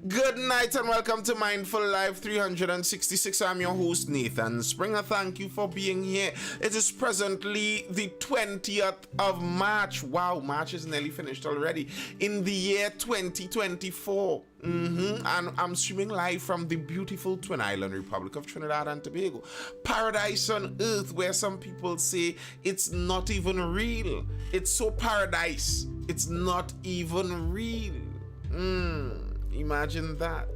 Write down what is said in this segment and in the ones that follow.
Good night and welcome to Mindful Live 366. I'm your host Nathan Springer. Thank you for being here. It is presently the 20th of March. Wow, March is nearly finished already. In the year 2024. And I'm streaming live from the beautiful Twin Island Republic of Trinidad and Tobago. Paradise on earth, where some people say it's not even real. It's so paradise, it's not even real. Imagine that.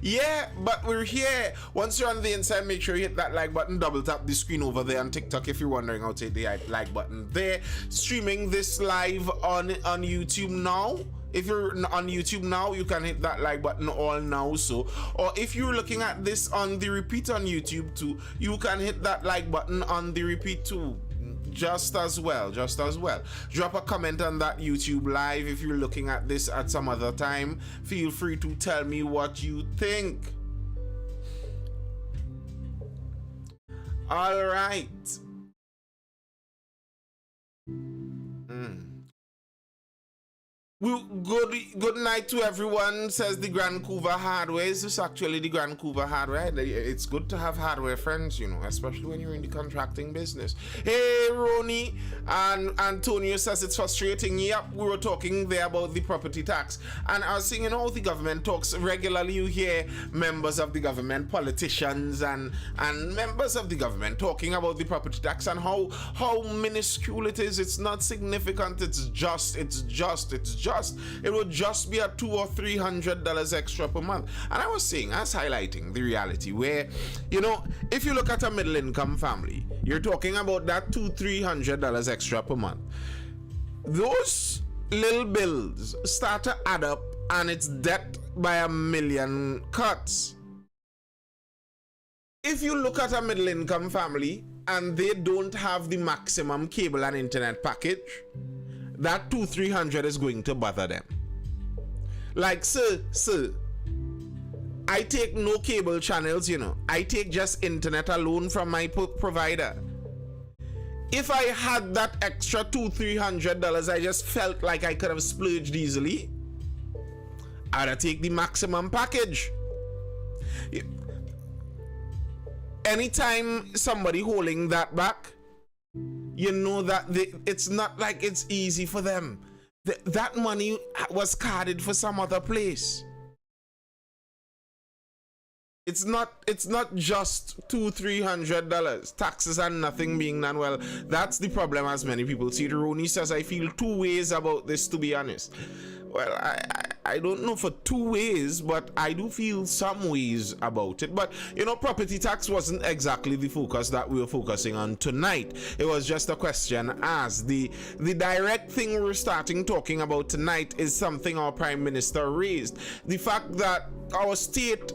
Yeah, but we're here. Once you're on the inside, make sure you hit that like button. Double tap the screen over there on TikTok if you're wondering how to hit the like button there. Streaming this live on YouTube now. If you're on YouTube now, you can hit that like button all now. So, or if you're looking at this on the repeat on YouTube too, you can hit that like button on the repeat too. Just as well. Drop a comment on that YouTube live. If you're looking at this at some other time, feel free to tell me what you think. All right. Good night to everyone, says the Grand Couva Hardware. Is this actually the Grand Couva Hardware? It's good to have hardware friends, you know, especially when you're in the contracting business. Hey, Roni, and Antonio says it's frustrating. Yep, we were talking there about the property tax. And I was saying, you know, the government talks regularly. You hear members of the government, politicians, and members of the government talking about the property tax and how minuscule it is. It's not significant. It's just. It would just be at $200 or $300 extra per month. And I was highlighting the reality where, you know, if you look at a middle income family, you're talking about that $200-300 extra per month. Those little bills start to add up and it's debt by a million cuts. If you look at a middle income family and they don't have the maximum cable and internet package, that $200-300 is going to bother them. Like, sir, I take no cable channels, you know. I take just internet alone from my provider. If I had that extra $200-300, I just felt like I could have splurged easily, I'd take the maximum package. Anytime somebody holding that back, you know that it's not like it's easy for them. That money was carded for some other place. It's not just $200-300. Taxes and nothing being done. Well, that's the problem as many people see. Roni says, I feel two ways about this, to be honest. Well, I don't know for two ways, but I do feel some ways about it. But, you know, property tax wasn't exactly the focus that we were focusing on tonight. It was just a question as the direct thing we're starting talking about tonight is something our Prime Minister raised. The fact that our state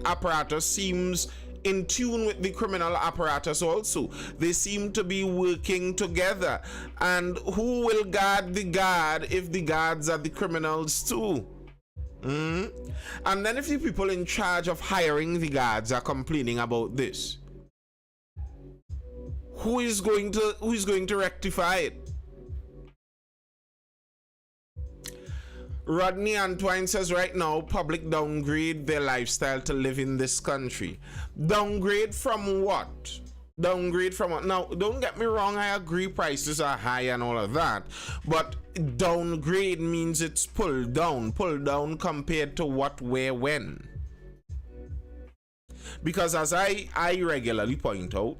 apparatus seems in tune with the criminal apparatus also. They seem to be working together. And who will guard the guard if the guards are the criminals too? And then if the people in charge of hiring the guards are complaining about this, who is going to rectify it? Rodney Antoine says right now, public downgrade their lifestyle to live in this country. Downgrade from what? Downgrade from what? Now, don't get me wrong, I agree prices are high and all of that, but downgrade means it's pulled down compared to what, where, when. Because as I regularly point out,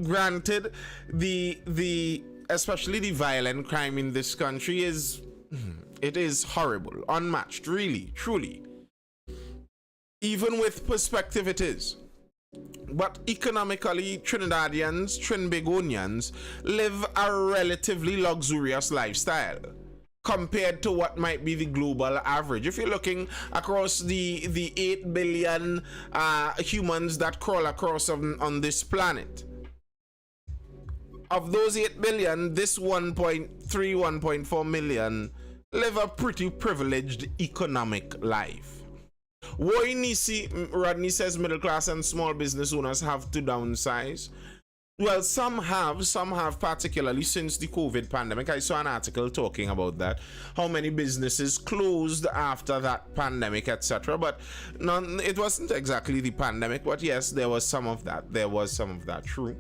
granted, the especially the violent crime in this country is horrible, unmatched, really, truly. Even with perspective, it is. But economically, Trinidadians, Trinbagonians live a relatively luxurious lifestyle compared to what might be the global average. If you're looking across the 8 billion humans that crawl across on this planet, of those 8 billion, this 1.4 million live a pretty privileged economic life. Rodney says middle class and small business owners have to downsize. Well, some have, particularly since the COVID pandemic. I saw an article talking about that, how many businesses closed after that pandemic, etc. But none, it wasn't exactly the pandemic, but yes, there was some of that. There was some of that, true.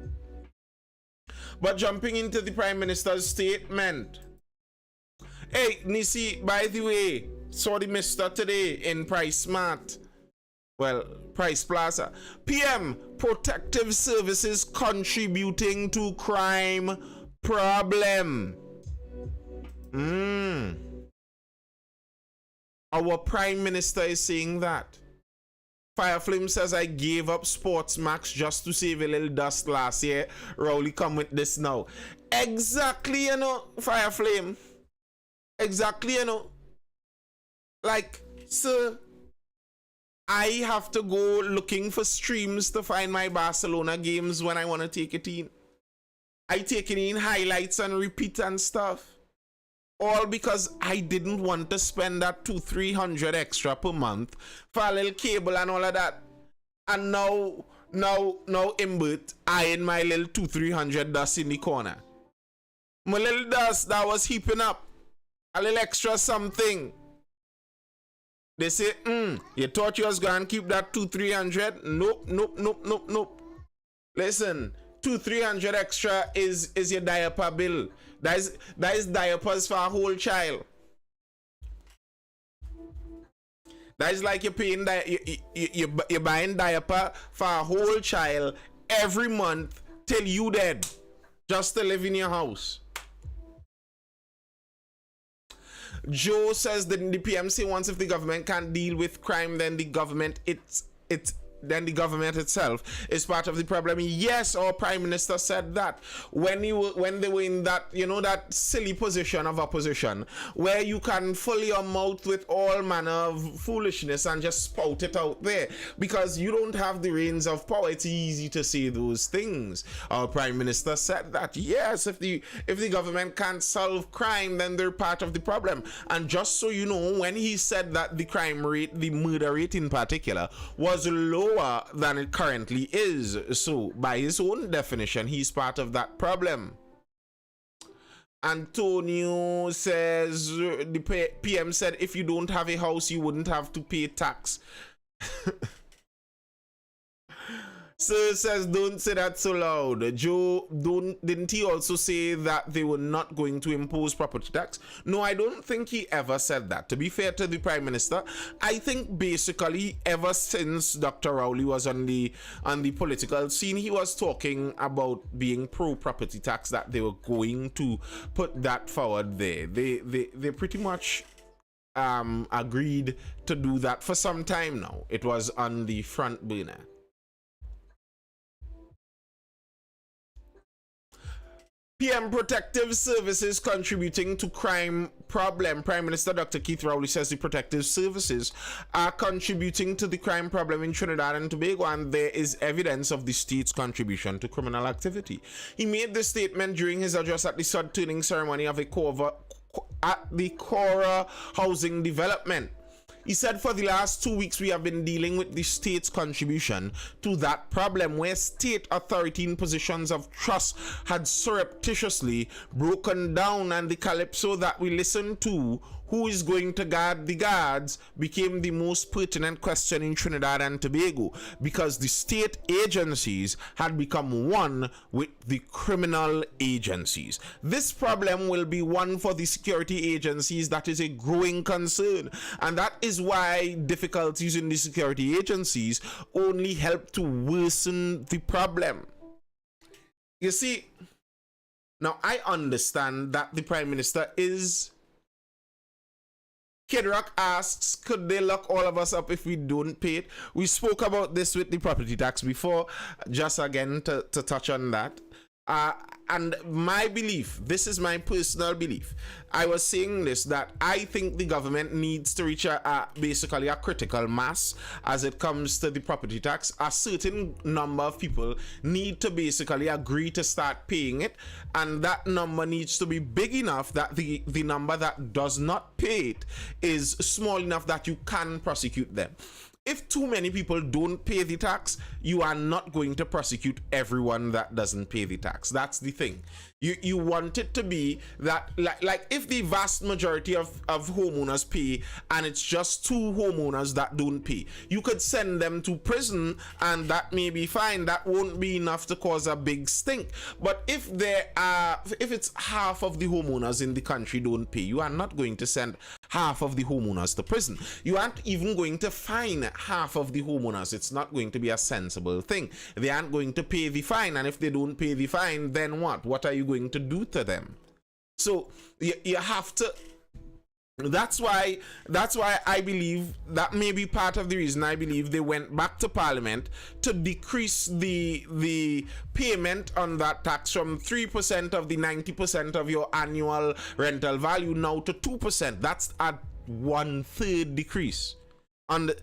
But jumping into the Prime Minister's statement. Hey, Nisi, by the way, saw the Mister today in Price Smart. Well, Price Plaza. PM, protective services contributing to crime problem. Our Prime Minister is saying that. Fireflame says, I gave up Sports Max just to save a little dust last year. Rowley come with this now. Exactly, you know, Fireflame. Exactly, you know. Like, sir, I have to go looking for streams to find my Barcelona games when I want to take it in. I take it in highlights and repeat and stuff. All because I didn't want to spend that $200-300 extra per month for a little cable and all of that. And now Imbert, I in my little $200-300 dust in the corner. My little dust that was heaping up. A little extra something. They say, you thought you was going to keep that $200-300? Nope. Listen, $200-300 extra is your diaper bill. That is diapers for a whole child. That is like you're paying you're buying diaper for a whole child every month till you dead, just to live in your house. Joe says that the PMC wants, if the government can't deal with crime, then the government then the government itself is part of the problem. Yes, our Prime Minister said that when they were in that, you know, that silly position of opposition where you can fill your mouth with all manner of foolishness and just spout it out there because you don't have the reins of power. It's easy to say those things. Our Prime Minister said that yes, if the government can't solve crime, then they're part of the problem. And just so you know, when he said that the crime rate, the murder rate in particular, was lower than it currently is, so by his own definition, he's part of that problem. Antonio says the PM said if you don't have a house, you wouldn't have to pay tax. Sir says, don't say that so loud. Joe, didn't he also say that they were not going to impose property tax? No, I don't think he ever said that. To be fair to the Prime Minister, I think basically ever since Dr. Rowley was on the political scene, he was talking about being pro-property tax, that they were going to put that forward there. They pretty much agreed to do that for some time now. It was on the front burner. PM protective services contributing to crime problem. Prime Minister Dr. Keith Rowley says the protective services are contributing to the crime problem in Trinidad and Tobago, and there is evidence of the state's contribution to criminal activity. He made this statement during his address at the sod turning ceremony of the Cora housing development. He said, for the last 2 weeks, we have been dealing with the state's contribution to that problem, where state authority in positions of trust had surreptitiously broken down, and the calypso that we listened to, who is going to guard the guards, became the most pertinent question in Trinidad and Tobago, because the state agencies had become one with the criminal agencies. This problem will be one for the security agencies that is a growing concern, and that is why difficulties in the security agencies only help to worsen the problem. You see, now I understand that the Prime Minister is... Kid Rock asks, could they lock all of us up if we don't pay it? We spoke about this with the property tax before, just again to touch on that. And my belief, this is my personal belief, I was saying this, that I think the government needs to reach basically a critical mass as it comes to the property tax. A certain number of people need to basically agree to start paying it, and that number needs to be big enough that the number that does not pay it is small enough that you can prosecute them. if too many people don't pay the tax, you are not going to prosecute everyone that doesn't pay the tax. That's the thing. You want it to be that, like if the vast majority of homeowners pay and it's just 2 homeowners that don't pay, you could send them to prison and that may be fine. That won't be enough to cause a big stink. But if it's half of the homeowners in the country don't pay, you are not going to send half of the homeowners to prison. You aren't even going to fine half of the homeowners. It's not going to be a sensible thing. They aren't going to pay the fine, and if they don't pay the fine, then what are you going to do to them? So you have to. That's why I believe that may be part of the reason I believe they went back to Parliament to decrease the payment on that tax from 3% of the 90% of your annual rental value now to 2%. That's a 1/3 decrease. And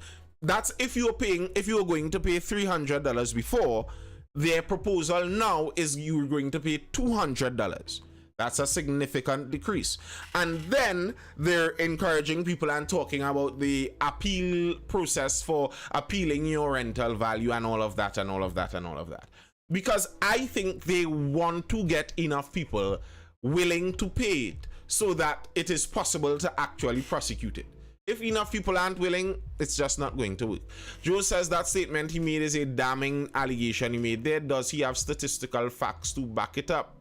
that's if you were going to pay $300 before, their proposal now is you're going to pay $200. That's a significant decrease. And then they're encouraging people and talking about the appeal process for appealing your rental value and all of that and all of that and all of that. Because I think they want to get enough people willing to pay it so that it is possible to actually prosecute it. If enough people aren't willing, it's just not going to work. Joe says that statement he made is a damning allegation he made there. Does he have statistical facts to back it up?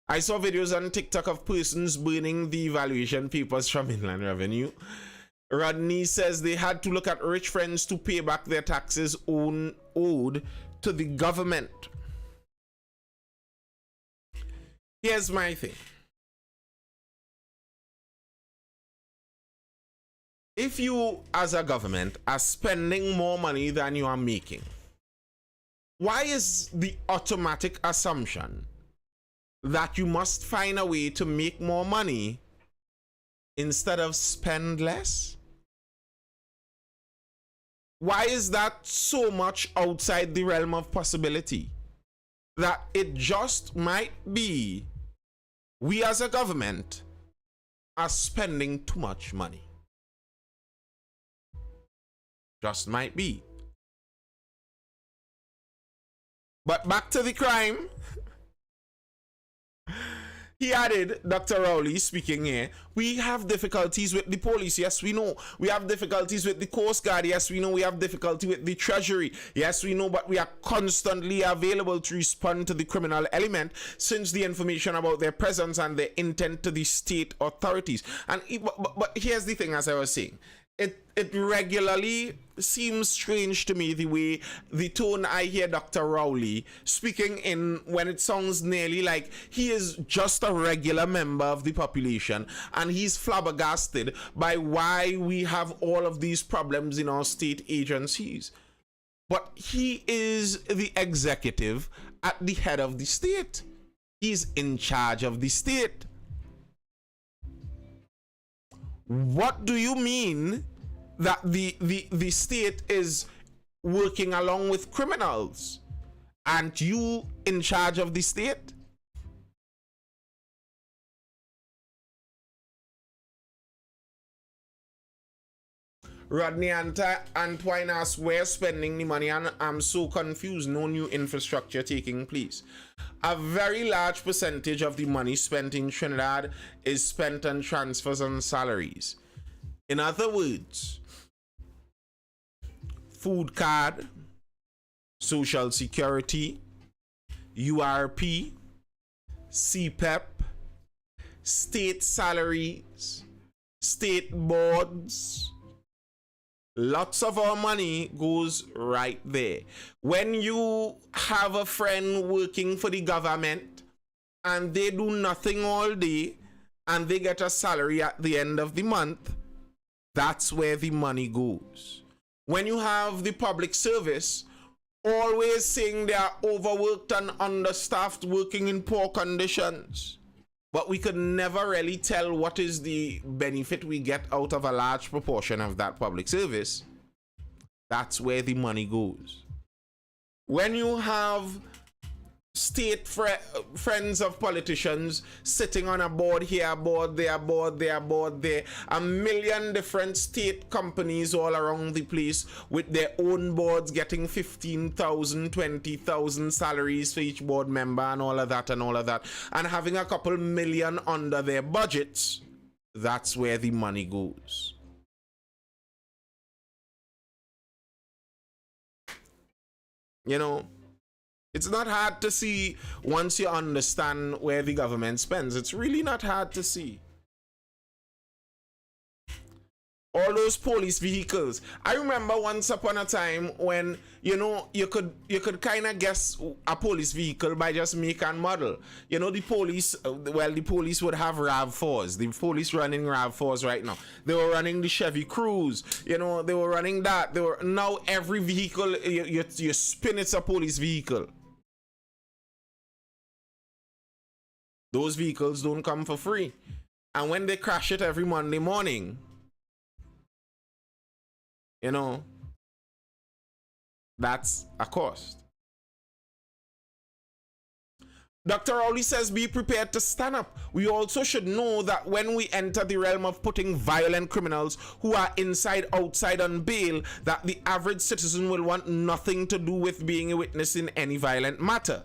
I saw videos on TikTok of persons burning the evaluation papers from Inland Revenue. Rodney says they had to look at rich friends to pay back their taxes owed to the government. Here's my thing. If you, as a government, are spending more money than you are making, why is the automatic assumption that you must find a way to make more money instead of spend less? Why is that so much outside the realm of possibility that it just might be we as a government are spending too much money? Just might be. But back to the crime. He added, Dr. Rowley speaking here, we have difficulties with the police. Yes, we know. We have difficulties with the Coast Guard. Yes, we know. We have difficulty with the Treasury. Yes, we know. But we are constantly available to respond to the criminal element since the information about their presence and their intent to the state authorities. And but here's the thing, as I was saying. It regularly seems strange to me the tone I hear Dr. Rowley speaking in when it sounds nearly like he is just a regular member of the population and he's flabbergasted by why we have all of these problems in our state agencies. But he is the executive at the head of the state. He's in charge of the state. What do you mean that the state is working along with criminals? Aren't you in charge of the state? Rodney Antoine asks, where spending the money? And I'm so confused. No new infrastructure taking place. A very large percentage of the money spent in Trinidad is spent on transfers and salaries. In other words, food card, social security, URP, CPEP, state salaries, state boards. Lots of our money goes right there. When you have a friend working for the government and they do nothing all day and they get a salary at the end of the month, that's where the money goes. When you have the public service always saying they are overworked and understaffed, working in poor conditions, but we could never really tell what is the benefit we get out of a large proportion of that public service, that's where the money goes. When you have friends of politicians sitting on a board here, board there, board there, board there. A million different state companies all around the place with their own boards getting 15,000, 20,000 salaries for each board member and all of that and all of that. And having a couple million under their budgets. That's where the money goes. You know, it's not hard to see once you understand where the government spends. It's really not hard to see. All those police vehicles. I remember once upon a time when, you know, you could kind of guess a police vehicle by just make and model. You know, the police, well, the police would have RAV4s. The police running RAV4s right now. They were running the Chevy Cruze. You know, they were running that. They were, now every vehicle, you spin, it's a police vehicle. Those vehicles don't come for free. And when they crash it every Monday morning, you know, that's a cost. Dr. Rowley says, be prepared to stand up. We also should know that when we enter the realm of putting violent criminals who are inside, outside on bail, that the average citizen will want nothing to do with being a witness in any violent matter.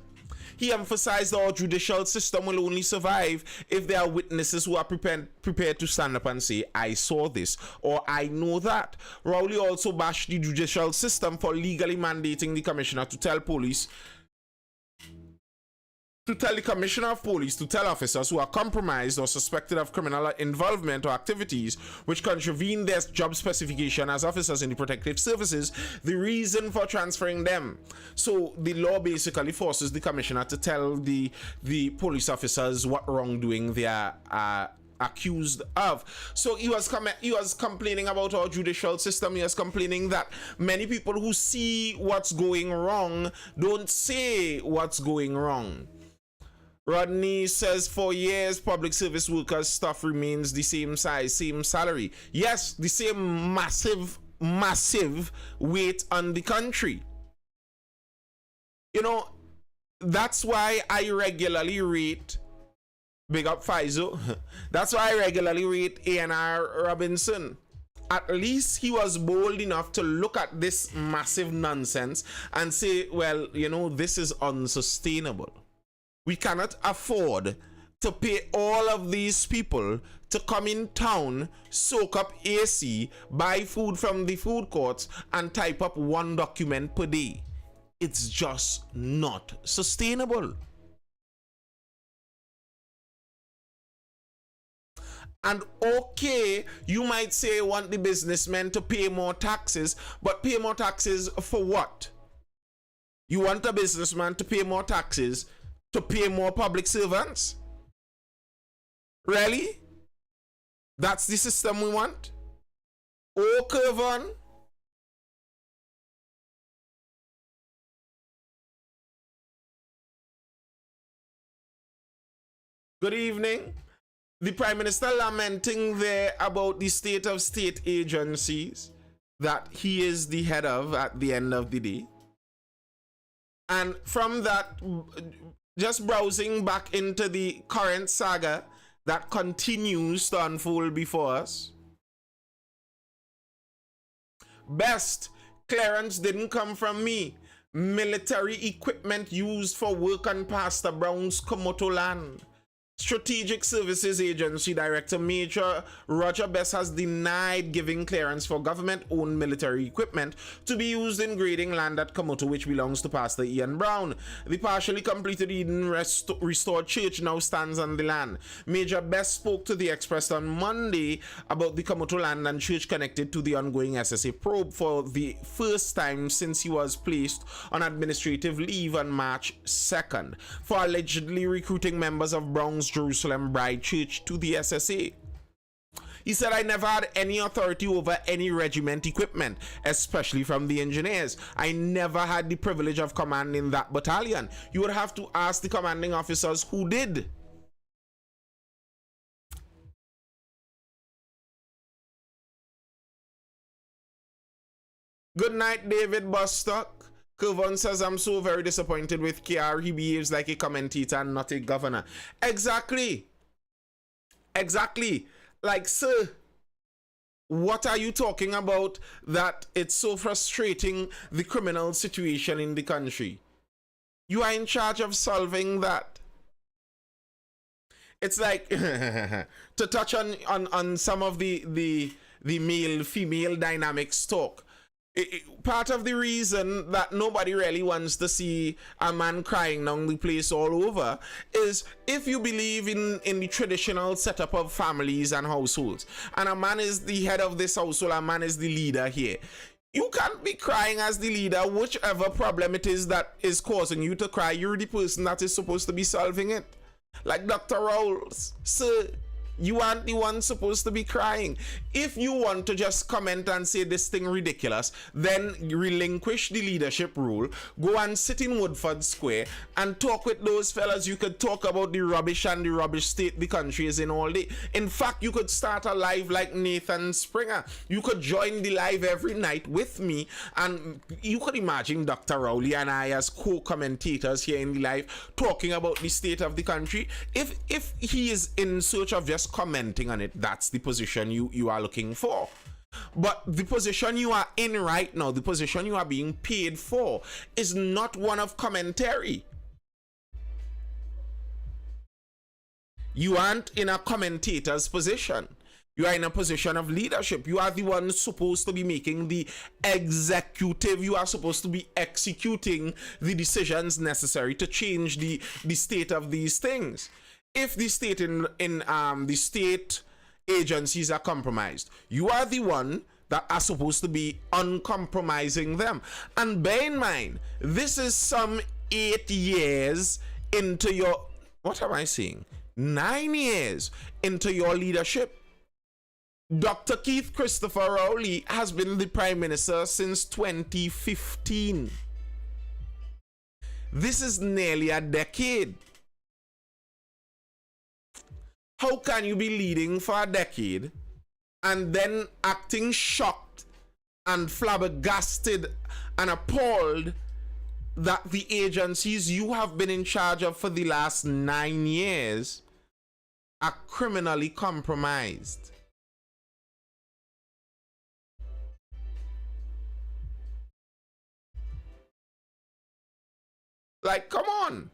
He emphasized our judicial system will only survive if there are witnesses who are prepared to stand up and say, I saw this, or I know that. Rowley also bashed the judicial system for legally mandating the commissioner to tell police, to tell the commissioner of police to tell officers who are compromised or suspected of criminal involvement or activities which contravene their job specification as officers in the protective services, the reason for transferring them. So the law basically forces the commissioner to tell the police officers what wrongdoing they are accused of. So he was complaining about our judicial system. He was complaining that many people who see what's going wrong don't say what's going wrong. Rodney says, for years, public service workers' stuff remains the same size, same salary. Yes, the same massive weight on the country. You know, that's why I regularly rate, big up Faizo, that's why I regularly rate A&R Robinson. At least he was bold enough to look at this massive nonsense and say, well, you know, this is unsustainable. We cannot afford to pay all of these people to come in town, soak up AC, buy food from the food courts, and type up one document per day. It's just not sustainable. And okay, you might say you want the businessmen to pay more taxes, but pay more taxes for what? You want a businessman to pay more taxes to pay more public servants? Really? That's the system we want? Oh, Kevin. Good evening. The Prime Minister lamenting there about the state of state agencies that he is the head of at the end of the day. And from that, just browsing back into the current saga that continues to unfold before us. Best, clearance didn't come from me. Military equipment used for work on Pastor Brown's Komoto land. Strategic Services Agency Director Major Roger Best has denied giving clearance for government-owned military equipment to be used in grading land at Komoto, which belongs to Pastor Ian Brown. The partially completed Eden Restored Church now stands on the land. Major Best spoke to the Express on Monday about the Komoto land and church connected to the ongoing SSA probe for the first time since he was placed on administrative leave on March 2nd for allegedly recruiting members of Brown's Jerusalem Bride Church to the SSA. He said, I never had any authority over any regiment equipment, especially from the engineers. I never had the privilege of commanding that battalion. You would have to ask the commanding officers who did. Good night, David Bostock. Kevon says, I'm so very disappointed with KR. He behaves like a commentator and not a governor. Exactly. Exactly. Like, sir, what are you talking about that it's so frustrating, the criminal situation in the country? You are in charge of solving that. It's like, to touch on some of the male-female dynamics talk. Part of the reason that nobody really wants to see a man crying down the place all over is if you believe in the traditional setup of families and households, and a man is the head of this household, a man is the leader here. You can't be crying as the leader. Whichever problem it is that is causing you to cry, you're the person that is supposed to be solving it. Like Dr. Rawls, sir, you aren't the one supposed to be crying. If you want to just comment and say this thing ridiculous, then relinquish the leadership role, go and sit in Woodford Square and talk with those fellas. You could talk about the rubbish and the rubbish state the country is in all day. In fact, you could start a live like Nathan Springer. You could join the live every night with me, and you could imagine Dr. Rowley and I as co-commentators here in the live talking about the state of the country. If he is in search of just commenting on it, that's the position you are looking for. But the position you are in right now, the position you are being paid for, is not one of commentary. You aren't in a commentator's position. You are in a position of leadership. You are the one supposed to be making the executive. You are supposed to be executing the decisions necessary to change the state of these things. If the state the state agencies are compromised, you are the one that are supposed to be uncompromising them. And bear in mind, this is some 8 years into your, what am I saying? 9 years into your leadership. Dr. Keith Christopher Rowley has been the Prime Minister since 2015. This is nearly a decade. How can you be leading for a decade and then acting shocked and flabbergasted and appalled that the agencies you have been in charge of for the last 9 years are criminally compromised? Like, come on.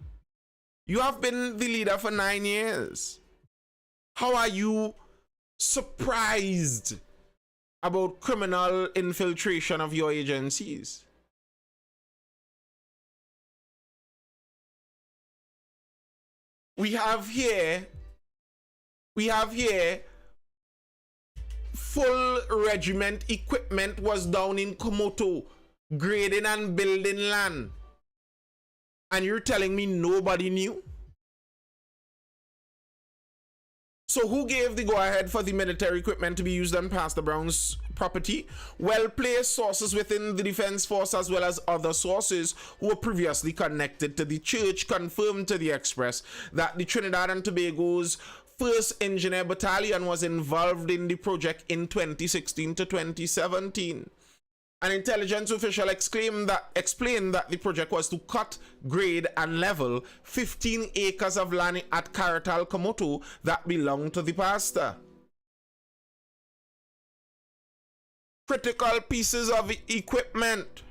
You have been the leader for 9 years. How are you surprised about criminal infiltration of your agencies? We have here full regiment equipment was down in Komoto grading and building land. And you're telling me nobody knew? So who gave the go-ahead for the military equipment to be used on Pastor Brown's property? Well-placed sources within the Defense Force as well as other sources who were previously connected to the church confirmed to the Express that the Trinidad and Tobago's 1st Engineer Battalion was involved in the project in 2016 to 2017. An intelligence official explained that the project was to cut, grade, and level 15 acres of land at Karatal, Komoto that belonged to the pastor. Critical pieces of equipment.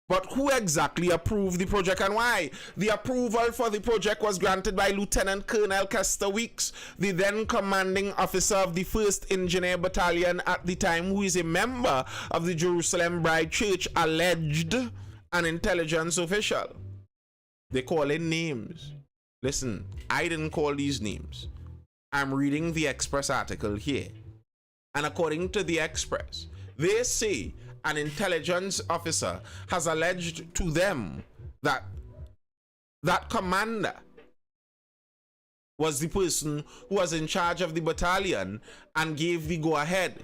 But who exactly approved the project and why? The approval for the project was granted by Lieutenant Colonel Kester Weeks, the then commanding officer of the 1st Engineer Battalion at the time, who is a member of the Jerusalem Bride Church, alleged an intelligence official. They call in names. Listen, I didn't call these names. I'm reading the Express article here. And according to the Express, they say an intelligence officer has alleged to them that that commander was the person who was in charge of the battalion and gave the go-ahead.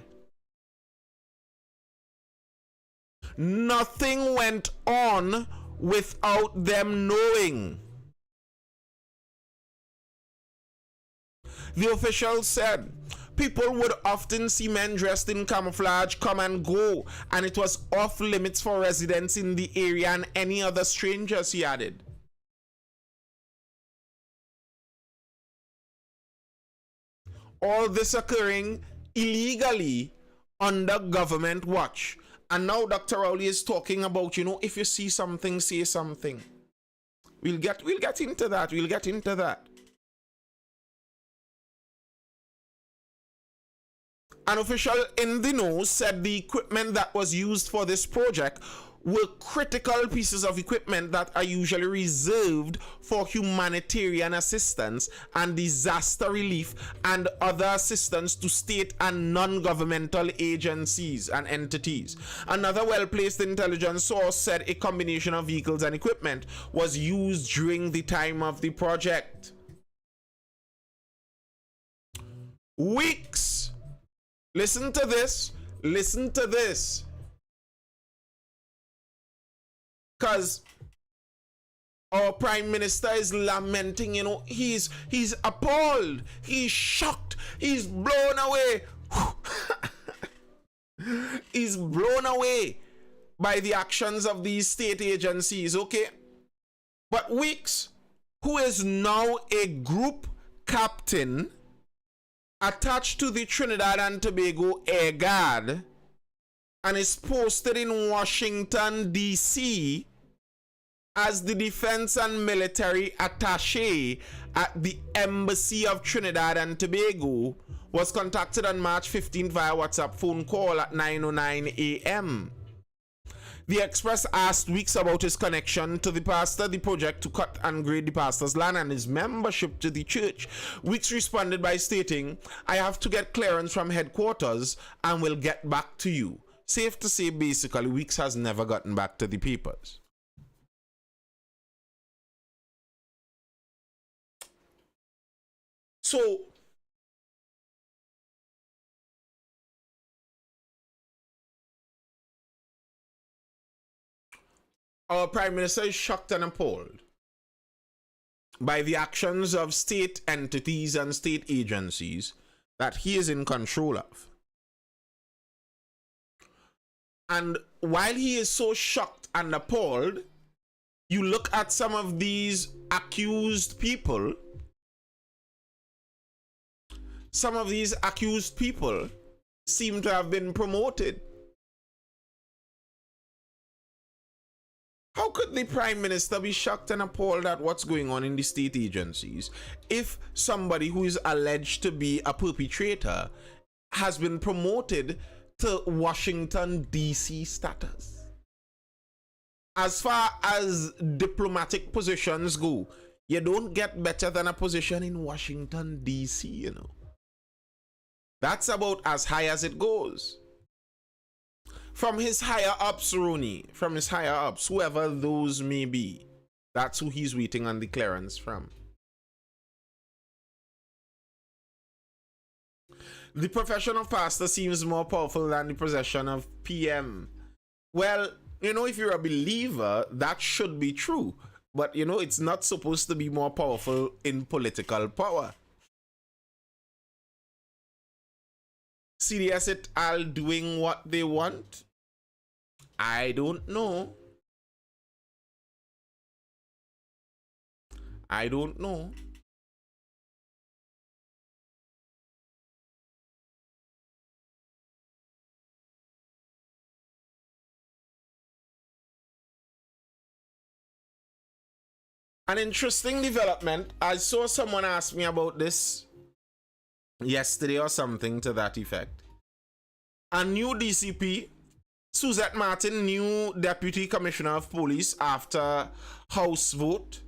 Nothing went on without them knowing. The official said, People would often see men dressed in camouflage come and go, and it was off limits for residents in the area and any other strangers, he added. All this occurring illegally under government watch. And now Dr. Rowley is talking about, you know, if you see something, say something. We'll get into that. We'll get into that. An official in the know said the equipment that was used for this project were critical pieces of equipment that are usually reserved for humanitarian assistance and disaster relief and other assistance to state and non-governmental agencies and entities. Another well-placed intelligence source said a combination of vehicles and equipment was used during the time of the project. Weeks. Listen to this. Listen to this. Because our prime minister is lamenting, you know, he's appalled, he's shocked, he's blown away. He's blown away by the actions of these state agencies, okay? But Weeks, who is now a group captain attached to the Trinidad and Tobago Air Guard and is posted in Washington, D.C., as the defense and military attaché at the Embassy of Trinidad and Tobago, was contacted on March 15th via WhatsApp phone call at 9:09 a.m. The Express asked Weeks about his connection to the pastor, the project to cut and grade the pastor's land, and his membership to the church. Weeks responded by stating, "I have to get clearance from headquarters and will get back to you." Safe to say, basically, Weeks has never gotten back to the papers. So, our Prime Minister is shocked and appalled by the actions of state entities and state agencies that he is in control of. And while he is so shocked and appalled, you look at some of these accused people. Some of these accused people seem to have been promoted. How could the Prime Minister be shocked and appalled at what's going on in the state agencies if somebody who is alleged to be a perpetrator has been promoted to Washington, D.C. status? As far as diplomatic positions go, you don't get better than a position in Washington, D.C., you know. That's about as high as it goes. From his higher ups, Rooney, from his higher ups, whoever those may be, that's who he's waiting on the clearance from. The profession of pastor seems more powerful than the possession of PM. Well, you know, if you're a believer, that should be true. But, you know, it's not supposed to be more powerful in political power. CDS et al. Doing what they want? I don't know. I don't know. An interesting development. I saw someone ask me about this yesterday or something to that effect. A new DCP, Suzette Martin, new Deputy Commissioner of Police after House vote.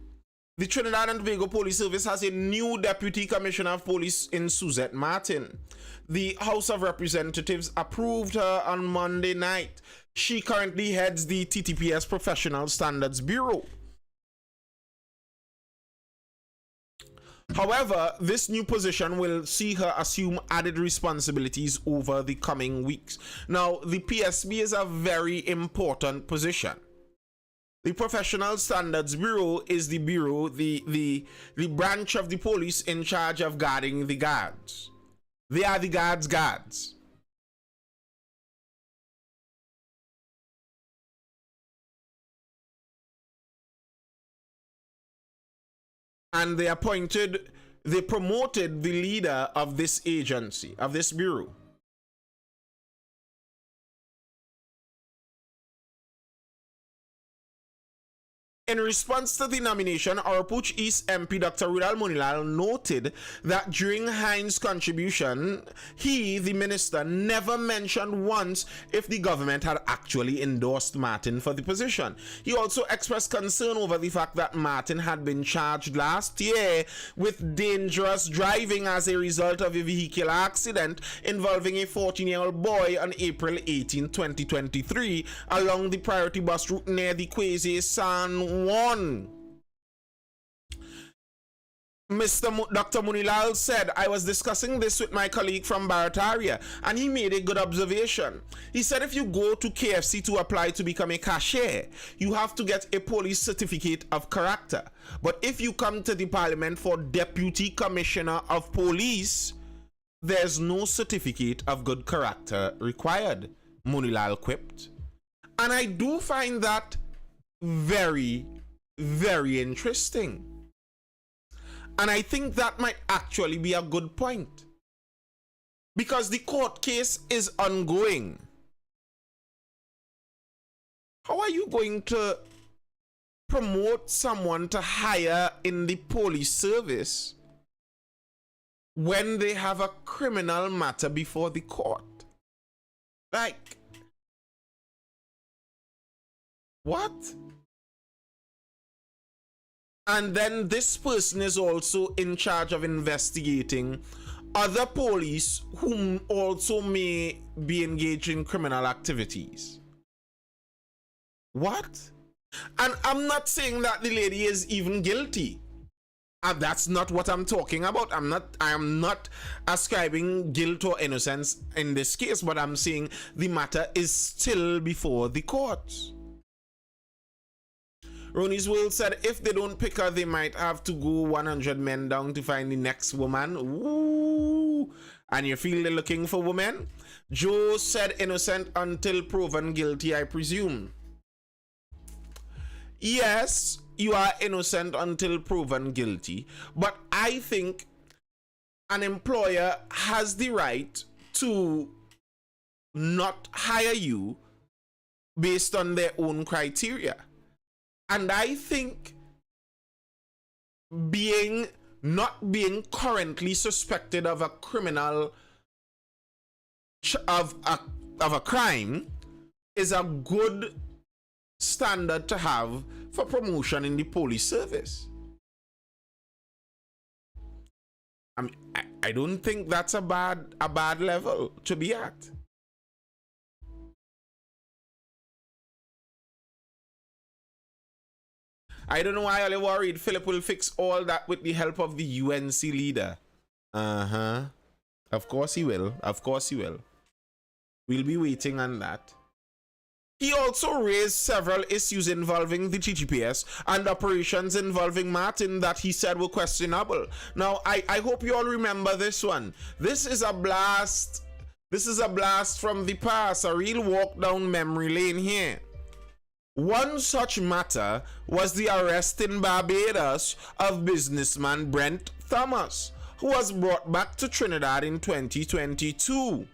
The Trinidad and Tobago Police Service has a new Deputy Commissioner of Police in Suzette Martin. The House of Representatives approved her on Monday night. She currently heads the TTPS Professional Standards Bureau. However, this new position will see her assume added responsibilities over the coming weeks. Now, the PSB is a very important position. The Professional Standards Bureau is the bureau, the branch of the police in charge of guarding the guards. They are the guards' guards. And they promoted the leader of this agency, of this bureau. In response to the nomination, Oropouche East MP Dr. Rudal Munilal noted that during Hines' contribution, he, the minister, never mentioned once if the government had actually endorsed Martin for the position. He also expressed concern over the fact that Martin had been charged last year with dangerous driving as a result of a vehicular accident involving a 14-year-old boy on April 18, 2023, along the priority bus route near the Kwesi San Juan. Dr. Munilal said, I was discussing this with my colleague from Barataria, and he made a good observation. He said if you go to KFC to apply to become a cashier, you have to get a police certificate of character. But if you come to the parliament for deputy commissioner of police, there's no certificate of good character required, Munilal quipped. And I do find that very, very interesting. And I think that might actually be a good point, because the court case is ongoing. How are you going to promote someone to hire in the police service when they have a criminal matter before the court? Like, what? And then this person is also in charge of investigating other police whom also may be engaged in criminal activities. What? And I'm not saying that the lady is even guilty. And that's not what I'm talking about. I am not ascribing guilt or innocence in this case, but I'm saying the matter is still before the courts. Ronnie's World said if they don't pick her, they might have to go 100 men down to find the next woman. Ooh. And you feel they're looking for women? Joe said innocent until proven guilty, I presume. Yes, you are innocent until proven guilty. But I think an employer has the right to not hire you based on their own criteria. And I think not being currently suspected of a criminal of a crime is a good standard to have for promotion in the police service. I don't think that's a bad level to be at. I don't know why I'm worried Philip will fix all that with the help of the UNC leader. Of course he will. Of course he will. We'll be waiting on that. He also raised several issues involving the TTPS and operations involving Martin that he said were questionable. Now, I hope you all remember this one. This is a blast. This is a blast from the past, a real walk down memory lane here. One such matter was the arrest in Barbados of businessman Brent Thomas, who was brought back to Trinidad in 2022.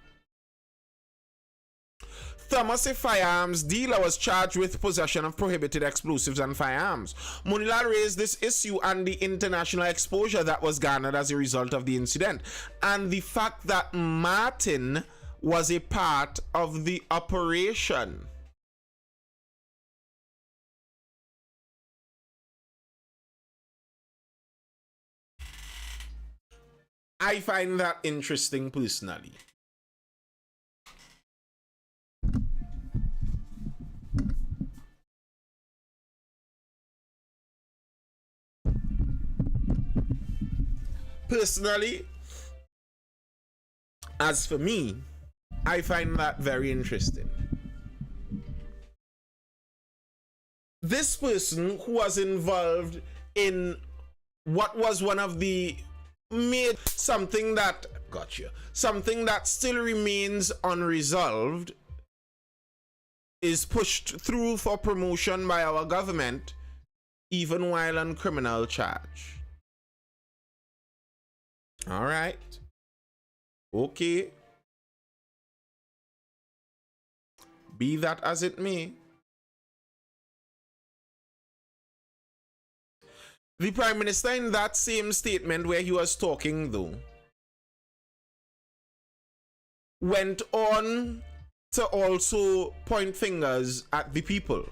Thomas, a firearms dealer, was charged with possession of prohibited explosives and firearms. Munilal raised this issue and the international exposure that was garnered as a result of the incident, and the fact that Martin was a part of the operation. I find that interesting personally. Personally, as for me, I find that very interesting. This person who was involved in what was one of the made something that something that still remains unresolved is pushed through for promotion by our government, even while on criminal charge. All right. Okay. Be that as it may. The Prime Minister, in that same statement where he was talking, though, went on to also point fingers at the people.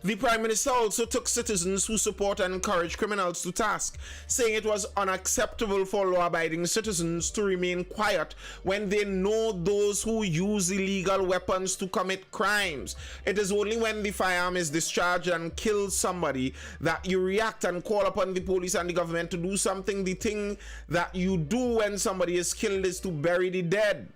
The Prime Minister also took citizens who support and encourage criminals to task, saying it was unacceptable for law-abiding citizens to remain quiet when they know those who use illegal weapons to commit crimes. It is only when the firearm is discharged and kills somebody that you react and call upon the police and the government to do something. The thing that you do when somebody is killed is to bury the dead.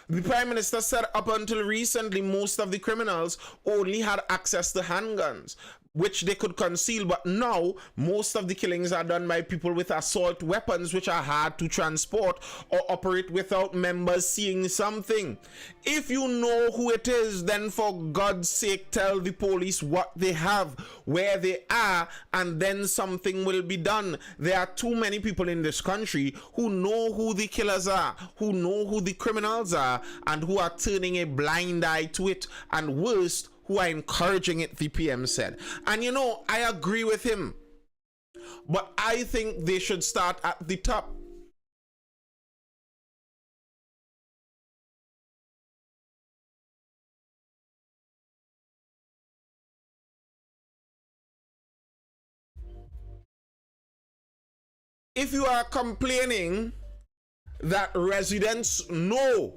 The Prime Minister said up until recently, most of the criminals only had access to handguns, which they could conceal, but now most of the killings are done by people with assault weapons, which are hard to transport or operate without members seeing something. If you know who it is, then for God's sake, tell the police what they have, where they are, and then something will be done. There are too many people in this country who know who the killers are, who know who the criminals are, and who are turning a blind eye to it, and worst, who are encouraging it, the PM said. And you know, I agree with him, but I think they should start at the top. If you are complaining that residents know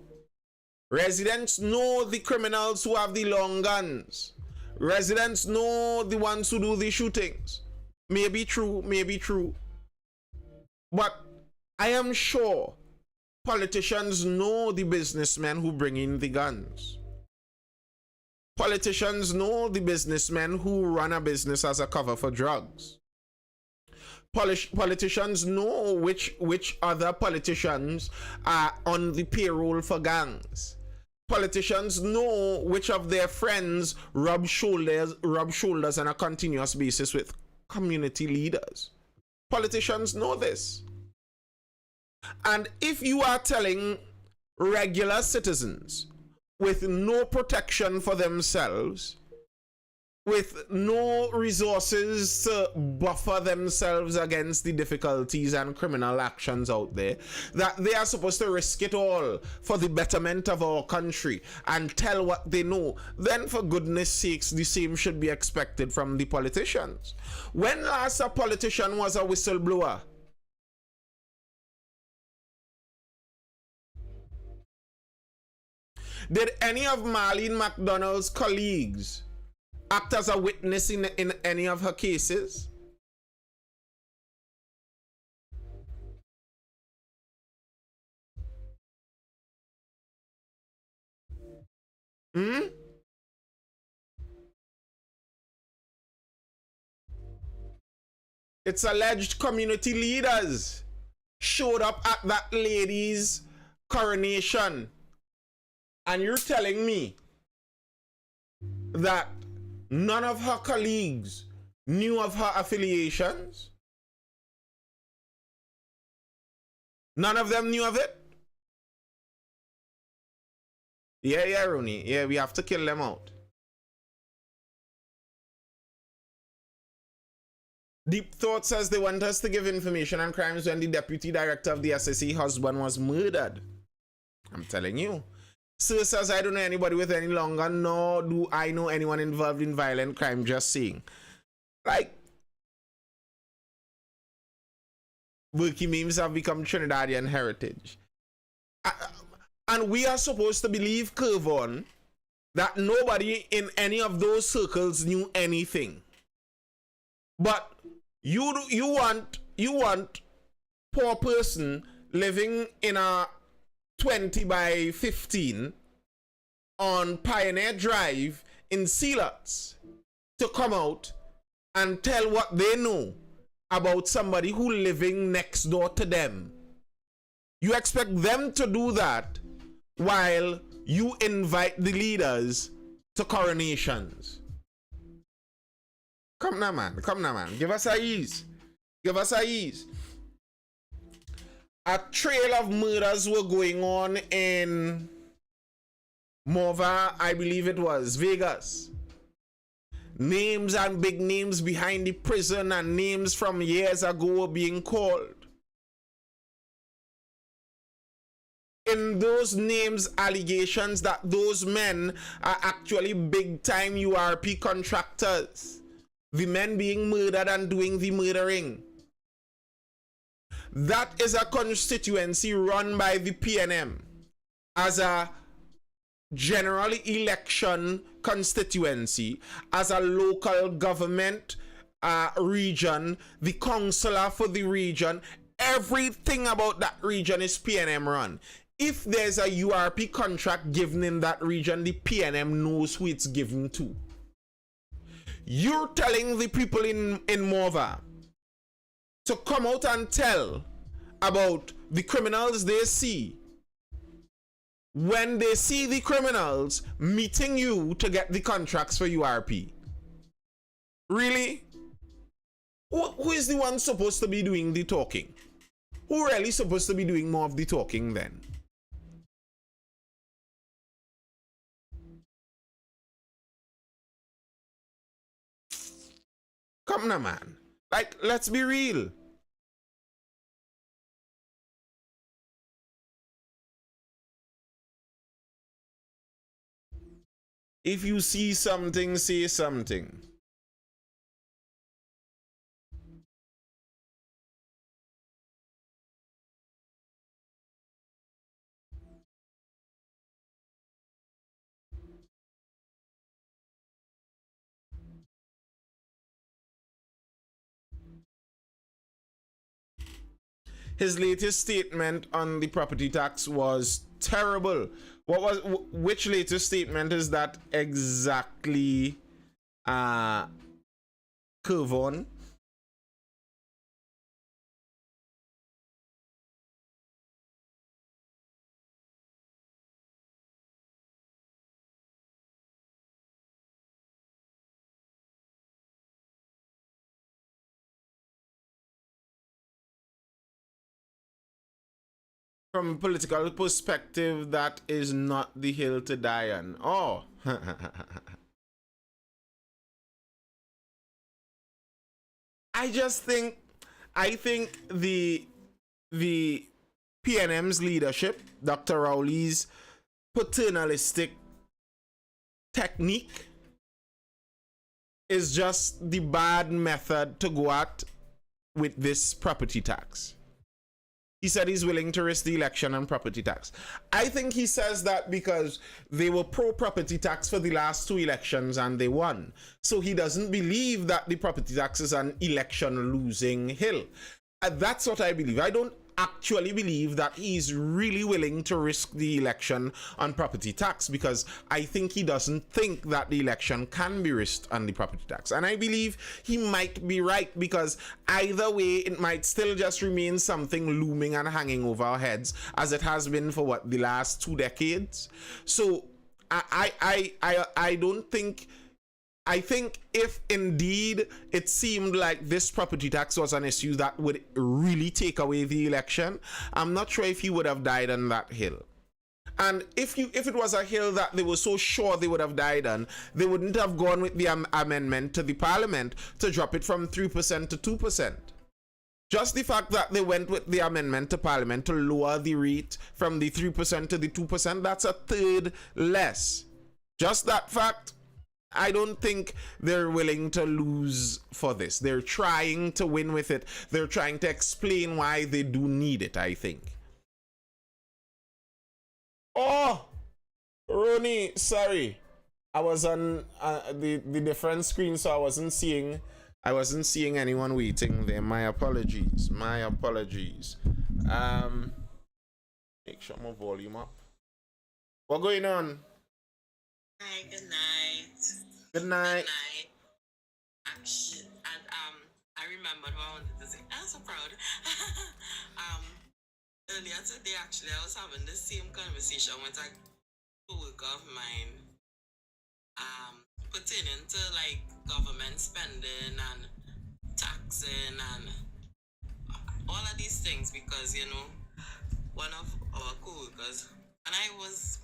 the criminals who have the long guns, residents know the ones who do the shootings, maybe true, but I am sure politicians know the businessmen who bring in the guns. Politicians know the businessmen who run a business as a cover for drugs. Politicians know which other politicians are on the payroll for gangs. Politicians know which of their friends rub shoulders on a continuous basis with community leaders. Politicians know this. And if you are telling regular citizens with no protection for themselves, with no resources to buffer themselves against the difficulties and criminal actions out there, that they are supposed to risk it all for the betterment of our country and tell what they know, then for goodness sakes, the same should be expected from the politicians. When last a politician was a whistleblower? Did any of Marlene McDonald's colleagues act as a witness in any of her cases? It's alleged community leaders showed up at that lady's coronation, and you're telling me that none of her colleagues knew of her affiliations? None of them knew of it? Yeah, Rooney. Yeah, we have to kill them out. Deep Thought says they want us to give information on crimes when the deputy director of the SSE husband was murdered. I'm telling you. Sir says, I don't know anybody with any long gun, nor do I know anyone involved in violent crime, just saying. Like, Burki memes have become Trinidadian heritage. And we are supposed to believe, Curvon, that nobody in any of those circles knew anything. But you want poor person living in a 20 by 15 on Pioneer Drive in Sealots to come out and tell what they know about somebody who living next door to them. You expect them to do that while you invite the leaders to coronations. Come now, man. Come now, man. Give us a ease. Give us a ease. A trail of murders were going on in Morva, I believe it was, Vegas. Names and big names behind the prison and names from years ago were being called. In those names, allegations that those men are actually big-time URP contractors. The men being murdered and doing the murdering. That is a constituency run by the PNM as a general election constituency, as a local government region, the councillor for the region. Everything about that region is PNM run. If there's a URP contract given in that region, the PNM knows who it's given to. You're telling the people in Morva to come out and tell about the criminals they see when they see the criminals meeting you to get the contracts for URP. Really? Who is the one supposed to be doing the talking? Who really supposed to be doing more of the talking then? Come now, man. Like, let's be real. If you see something, say something. His latest statement on the property tax was terrible. Which latest statement is that exactly, Kevon? From a political perspective, that is not the hill to die on. Oh. I think the PNM's leadership, Dr. Rowley's paternalistic technique is just the bad method to go at with this property tax. He said he's willing to risk the election on property tax. I think he says that because they were pro-property tax for the last 2 elections and they won. So he doesn't believe that the property tax is an election-losing hill. That's what I believe. I don't actually believe that he's really willing to risk the election on property tax, because I think he doesn't think that the election can be risked on the property tax. And I believe he might be right, because either way it might still just remain something looming and hanging over our heads, as it has been for what, the last 2 decades. So I don't think, I think if indeed it seemed like this property tax was an issue that would really take away the election, I'm not sure if he would have died on that hill. And if it was a hill that they were so sure they would have died on, they wouldn't have gone with the amendment to the parliament to drop it from 3% to 2%. Just the fact that they went with the amendment to parliament to lower the rate from the 3% to the 2%, that's a third less. Just that fact, I don't think they're willing to lose for this. They're trying to win with it. They're trying to explain why they do need it, I think. Oh, Ronnie, sorry. I was on the different screen, so I wasn't seeing anyone waiting there. My apologies. My apologies. Make sure my volume up. What going on? Hi, good night. Good Good night. night. Actually, I remembered what I wanted to say. I'm so proud. um, Earlier today, actually, I was having the same conversation with a coworker of mine, pertaining to like government spending and taxing and all of these things because one of our coworkers and I was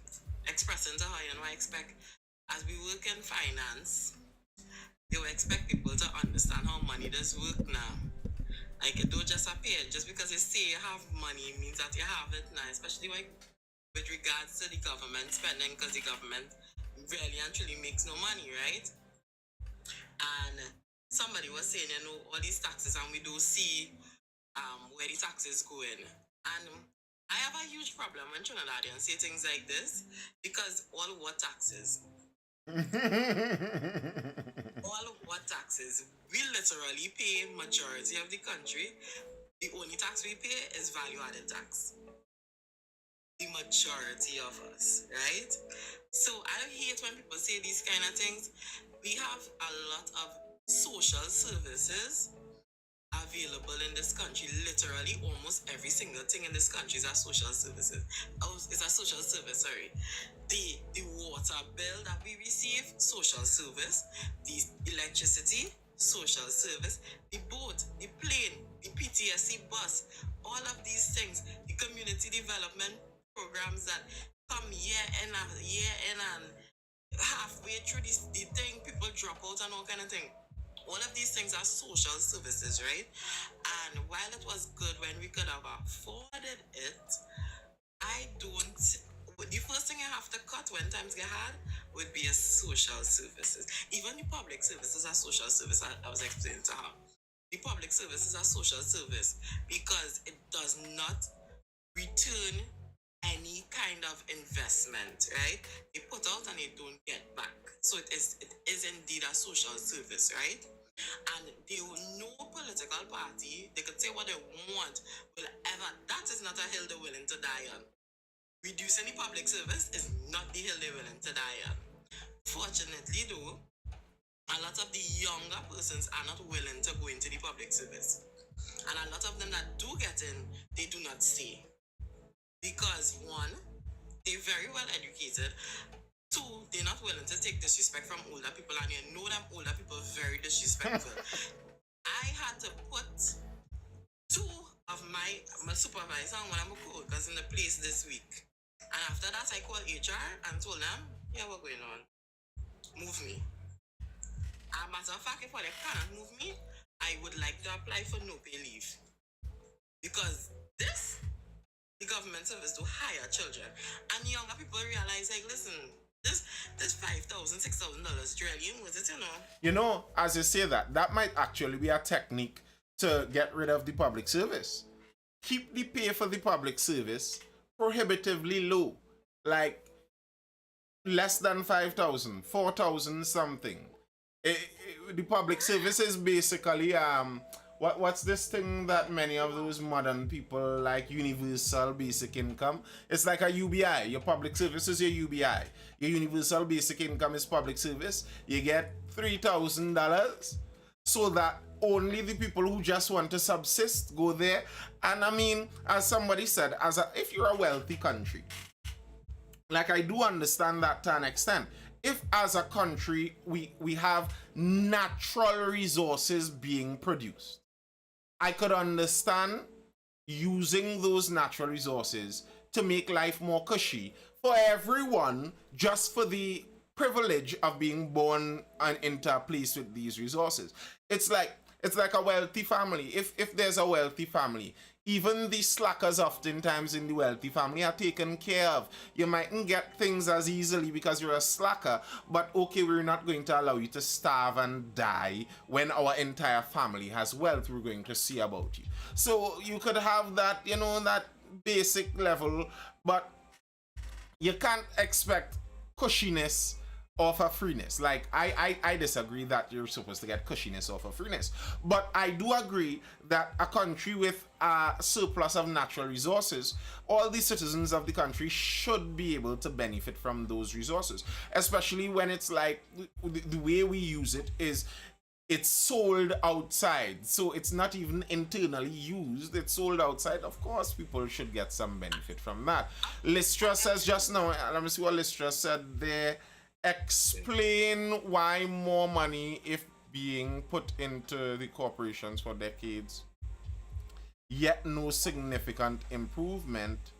expressing to her, I expect as we work in finance, you expect people to understand how money does work now. Like it don't just appear. Just because you say you have money means that you have it now, especially like with regards to the government spending, because the government really and truly makes no money, right? And somebody was saying, all these taxes and we do see where the taxes go in. And I have a huge problem when Trinidadians say things like this because all what taxes? All what taxes? We literally pay majority of the country. The only tax we pay is value added tax. The majority of us, right? So I hate when people say these kind of things. We have a lot of social services available in this country. Literally almost every single thing in this country is a social services. Oh, it's a social service, sorry. The water bill that we receive, social service. The electricity, social service. The boat, the plane, the PTSC bus, all of these things. The community development programs that come year in and halfway through the thing, people drop out and all kind of thing. All of these things are social services, right? And while it was good when we could have afforded it, I don't. The first thing I have to cut when times get hard would be a social services. Even the public services are social service. I was explaining to her. The public services are social service because it does not return any kind of investment, right? They put out and they don't get back. So it is indeed a social service, right? And no political party, they could say what they want, will ever, that is not a hill they're willing to die on. Reducing the public service is not the hill they're willing to die on. Fortunately though, a lot of the younger persons are not willing to go into the public service. And a lot of them that do get in, they do not stay. Because one, they're very well educated. Two, they're not willing to take disrespect from older people, and you know them older people very disrespectful. I had to put two of my supervisor and one of my co-workers in the place this week. And after that, I called HR and told them, yeah, what's going on? Move me. As a matter of fact, if they cannot move me, I would like to apply for no pay leave. Because the government service to hire children. And younger people realize, like, listen, this $5,000, $6,000 really worth it, You know, as you say that might actually be a technique to get rid of the public service. Keep the pay for the public service prohibitively low. Like less than 5,000, 4,000 something. The public service is basically what's this thing that many of those modern people like universal basic income? It's like a UBI. Your public service is your UBI. Your universal basic income is public service. You get $3,000 so that only the people who just want to subsist go there. And I mean, as somebody said, if you're a wealthy country, like I do understand that to an extent. If as a country we have natural resources being produced, I could understand using those natural resources to make life more cushy for everyone just for the privilege of being born and into a place with these resources. It's like a wealthy family. If there's a wealthy family, even the slackers oftentimes in the wealthy family are taken care of. You mightn't get things as easily because you're a slacker, but okay, we're not going to allow you to starve and die when our entire family has wealth. We're going to see about you. So you could have that, that basic level, but you can't expect cushiness offer freeness. Like I disagree that you're supposed to get cushiness off of freeness, but I do agree that a country with a surplus of natural resources, all the citizens of the country should be able to benefit from those resources, especially when it's like the way we use it is it's sold outside, so it's not even internally used, it's sold outside. Of course people should get some benefit from that. Listra says just now, let me see what Listra said there. Explain why more money if being put into the corporations for decades yet no significant improvement.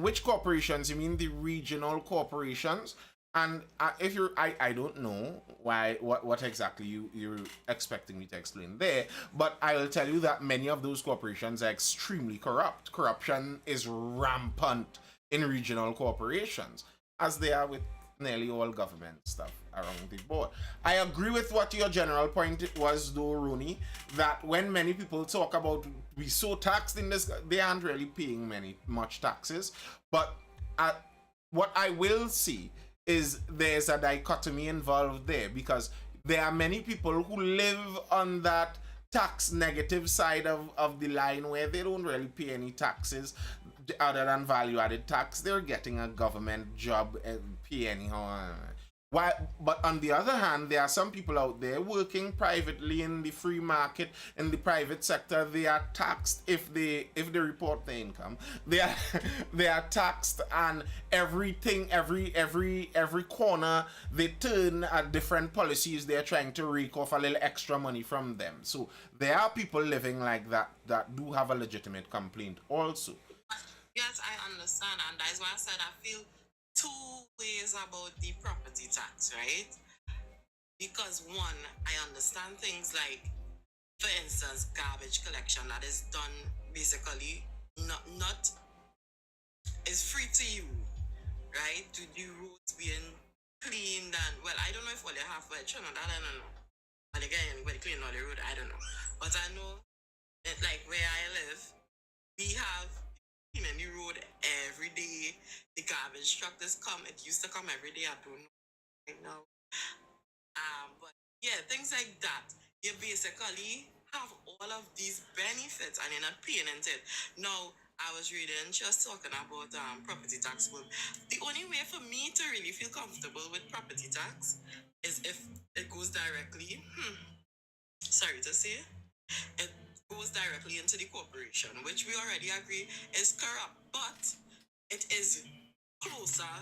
Which corporations? You mean the regional corporations? And if you're, I don't know why, what exactly you're expecting me to explain there, but I will tell you that many of those corporations are extremely corrupt. Corruption is rampant in regional corporations, as they are with nearly all government stuff around the board. I agree with what your general point was, though, Rooney, that when many people talk about we so taxed in this, they aren't really paying much taxes. But what I will see is there's a dichotomy involved there, because there are many people who live on that tax negative side of the line where they don't really pay any taxes other than value added tax. They're getting a government job and pay anyhow. Why? But on the other hand, there are some people out there working privately in the free market, in the private sector. They are taxed if they report their income. They are they are taxed, and everything, every corner they turn at different policies. They're trying to rake off a little extra money from them. So there are people living like that that do have a legitimate complaint also. Yes, I understand, and that's why I said I feel two ways about the property tax, right? Because one, I understand things like, for instance, garbage collection that is done basically not is free to you, right? To the roads being cleaned, and well, I don't know if what they have for Trinidad, I don't know. But again, when clean all the road, I don't know. But I know that like where I live, we have cleaning the road every day. The garbage truck does come. It used to come every day. I don't know right now. But yeah, things like that. You basically have all of these benefits and you're not paying into it. Now, I was reading just talking about property tax. Well, the only way for me to really feel comfortable with property tax is if it goes directly, sorry to say, it goes directly into the corporation, which we already agree is corrupt, but it is closer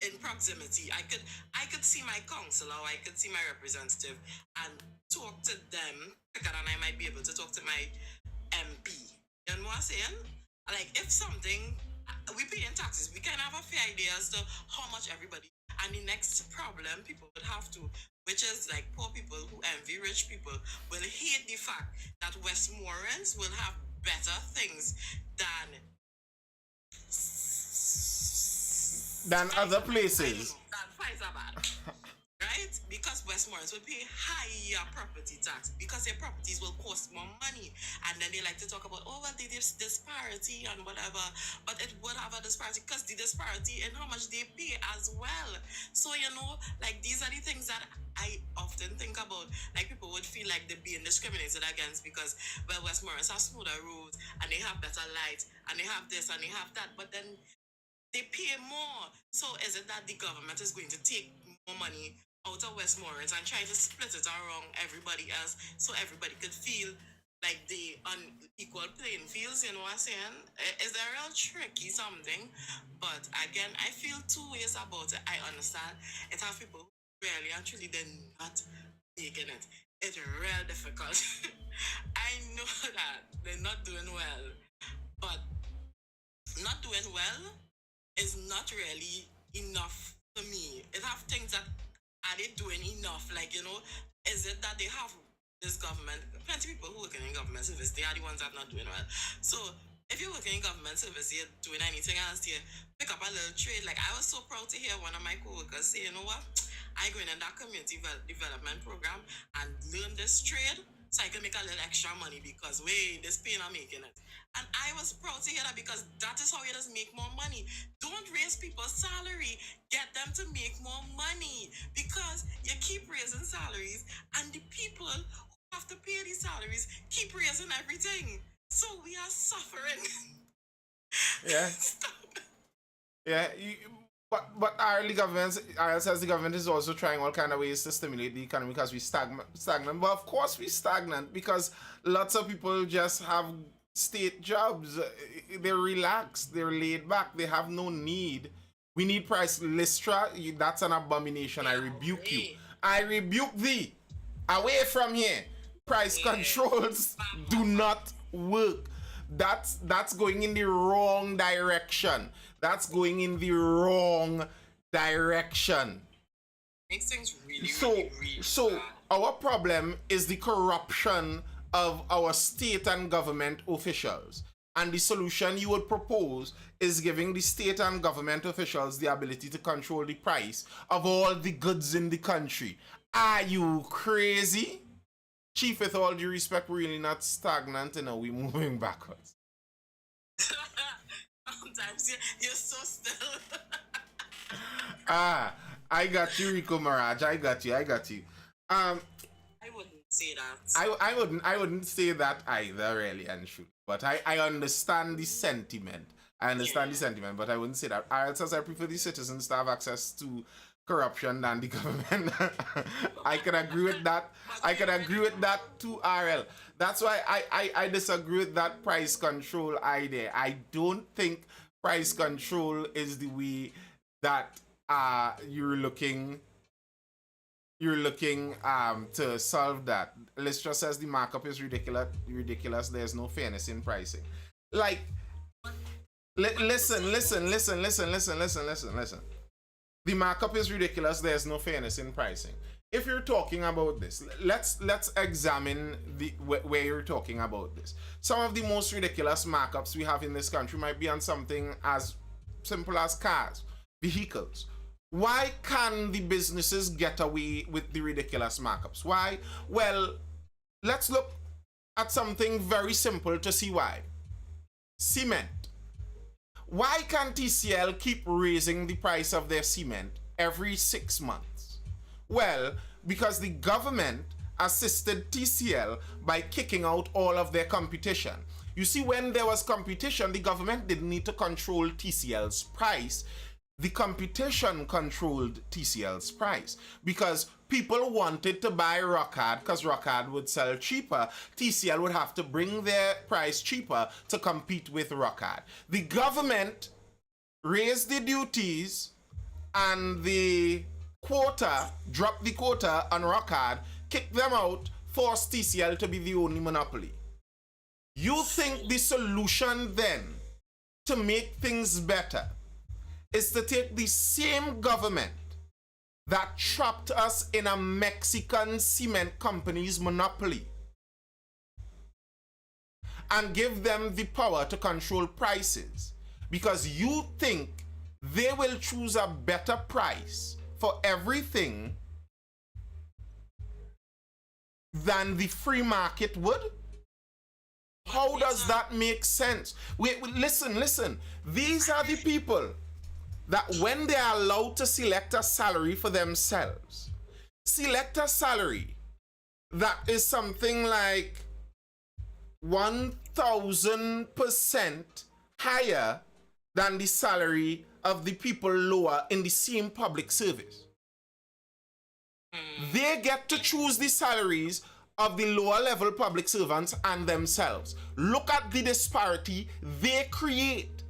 in proximity. I could see my counselor, I could see my representative and talk to them quicker than I might be able to talk to my MP. You know what I'm saying? Like if something we pay in taxes, we can have a fair idea as to how much everybody. And the next problem people would have to, which is like poor people who envy rich people, will hate the fact that Westmoreans will have better things Than other places. than Faizabad. Right? Because Westmoreland will pay higher property tax because their properties will cost more money. And then they like to talk about, oh, well, there's disparity and whatever. But it would have a disparity because the disparity in how much they pay as well. So, like these are the things that I often think about. Like people would feel like they're being discriminated against because, well, Westmoreland have smoother roads and they have better lights and they have this and they have that. But then they pay more. So is it that the government is going to take more money out of Westmoreland and try to split it around everybody else so everybody could feel like the unequal playing fields, you know what I'm saying? Is there a real tricky something? But again, I feel two ways about it. I understand it has people who really and truly they're not making it. It's real difficult. I know that they're not doing well, but not doing well is not really enough for me. It have things that are they doing enough? Like, is it that they have this government, plenty of people who work in government service, they are the ones that are not doing well. So if you're working in government service, you're doing anything else here, pick up a little trade. Like I was so proud to hear one of my co-workers say, you know what? I go in that community development program and learn this trade. so I can make a little extra money because wait, this pay not making it. And I was proud to hear that because that is how you just make more money. Don't raise people's salary. Get them to make more money because you keep raising salaries and the people who have to pay these salaries keep raising everything. So we are suffering. Yeah. Stop. Yeah, but our says the government is also trying all kind of ways to stimulate the economy because we stagnant. But of course we stagnant because lots of people just have state jobs. They're relaxed, they're laid back, they have no need. We need price. Listra, that's an abomination. I rebuke you. I rebuke thee. Away from here. Price controls do not work. That's going in the wrong direction. That's going in the wrong direction. Makes things really, So bad. our problem is the corruption of our state and government officials. And the solution you would propose is giving the state and government officials the ability to control the price of all the goods in the country. Are you crazy? Chief, with all due respect, we're really not stagnant, and we're moving backwards. Sometimes you're so still. I got you, Rico Mirage. I got you. I wouldn't say that. I wouldn't say that either, really and truly. But I understand the sentiment. But I wouldn't say that. I prefer the citizens to have access to corruption than the government. I can agree with that. I can agree with that too, RL. That's why I disagree with that price control idea. I don't think price control is the way that you're looking to solve that. Listra says the markup is ridiculous. There's no fairness in pricing. Like, listen. The markup is ridiculous. There's no fairness in pricing. If you're talking about this, let's examine where you're talking about this. Some of the most ridiculous markups we have in this country might be on something as simple as cars, vehicles. Why can the businesses get away with the ridiculous markups? Why? Well, let's look at something very simple to see why. Cement. Why can TCL keep raising the price of their cement every 6 months? Well, because the government assisted TCL by kicking out all of their competition. You see, when there was competition, the government didn't need to control TCL's price. The competition controlled TCL's price because people wanted to buy Rockard because Rockard would sell cheaper. TCL would have to bring their price cheaper to compete with Rockard. The government raised the duties and the quota, dropped the quota on Rockard, kicked them out, forced TCL to be the only monopoly. You think the solution then to make things better is to take the same government that trapped us in a Mexican cement company's monopoly and give them the power to control prices because you think they will choose a better price for everything than the free market would? How does that make sense? Wait, listen. These are the people that when they are allowed to select a salary for themselves, select a salary that is something like 1,000% higher than the salary of the people lower in the same public service. They get to choose the salaries of the lower level public servants and themselves. Look at the disparity they create.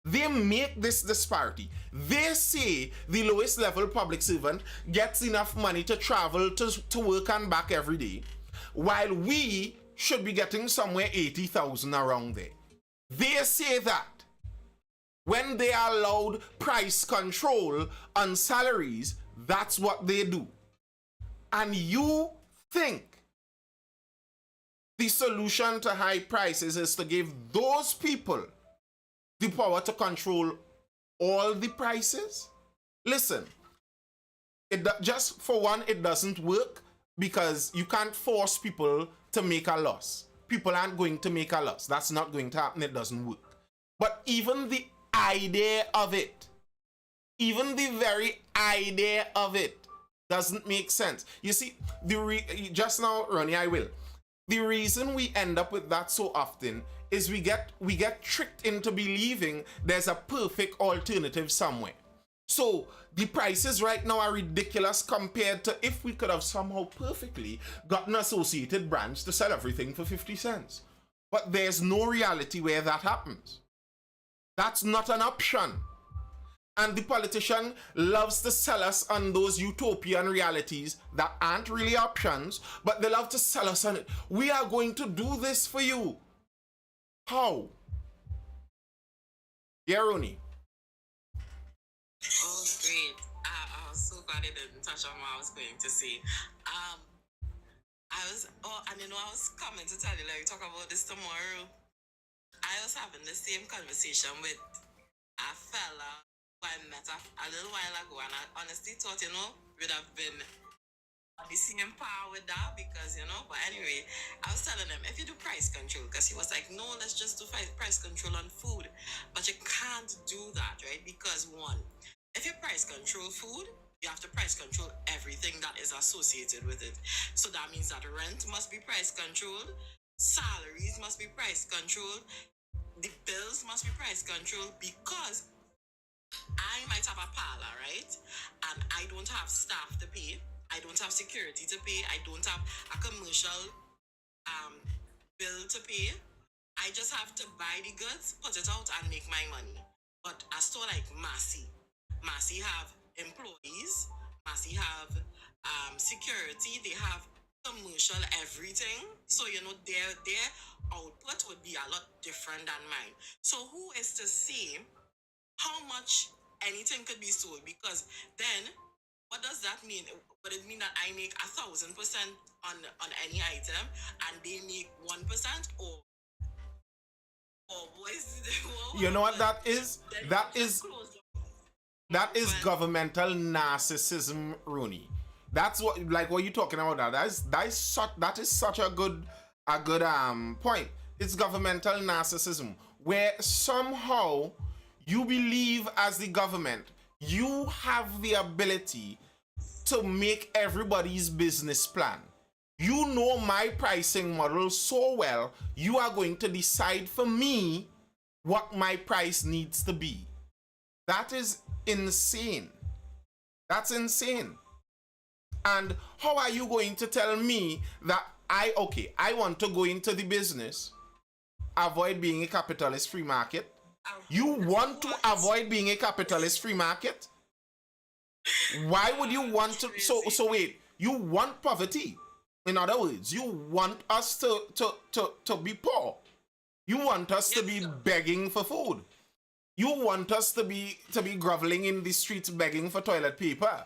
They make this disparity. They say the lowest level public servant gets enough money to travel to work and back every day, while we should be getting somewhere 80,000 around there. They say that. When they are allowed price control on salaries, that's what they do. And you think the solution to high prices is to give those people the power to control all the prices? Listen, just for one, it doesn't work because you can't force people to make a loss. People aren't going to make a loss. That's not going to happen. It doesn't work. But even the idea of it, even the very idea of it doesn't make sense. You see, just now, Ronnie, I will. The reason we end up with that so often is we get tricked into believing there's a perfect alternative somewhere. So the prices right now are ridiculous compared to if we could have somehow perfectly gotten Associated Brands to sell everything for 50 cents. But there's no reality where that happens. That's not an option. And the politician loves to sell us on those utopian realities that aren't really options, but they love to sell us on it. We are going to do this for you. How? Yeah, Rooney. Oh, great. I was so glad it didn't touch on what I was going to say. I was coming to tell you, like, we talk about this tomorrow. I was having the same conversation with a fella who I met a little while ago, and I honestly thought, would have been on the same power with that because, but anyway, I was telling him, if you do price control, because he was like, no, let's just do price control on food. But you can't do that, right? Because one, if you price control food, you have to price control everything that is associated with it. So that means that rent must be price controlled, salaries must be price controlled, the bills must be price controlled, because I might have a parlor, right? And I don't have staff to pay. I don't have security to pay. I don't have a commercial bill to pay. I just have to buy the goods, put it out, and make my money. But a store like Massy have employees, Massy have security, they have commercial everything. So, their output would be a lot different than mine. So who is to say how much anything could be sold? Because then, what does that mean? Would it mean that I make 1,000% on any item and they make 1%, or what is it? You know what that is? That is governmental narcissism, Rooney. That's what you're talking about. That is such a good point. It's governmental narcissism where somehow you believe as the government you have the ability to make everybody's business plan. You know my pricing model so well, you are going to decide for me what my price needs to be. That is insane. That's insane. And how are you going to tell me that I want to go into the business, avoid being a capitalist free market? You want to avoid being a capitalist free market? Why would you want to? So wait, you want poverty? In other words, you want us to be poor. You want us to be begging for food. You want us to be groveling in the streets begging for toilet paper.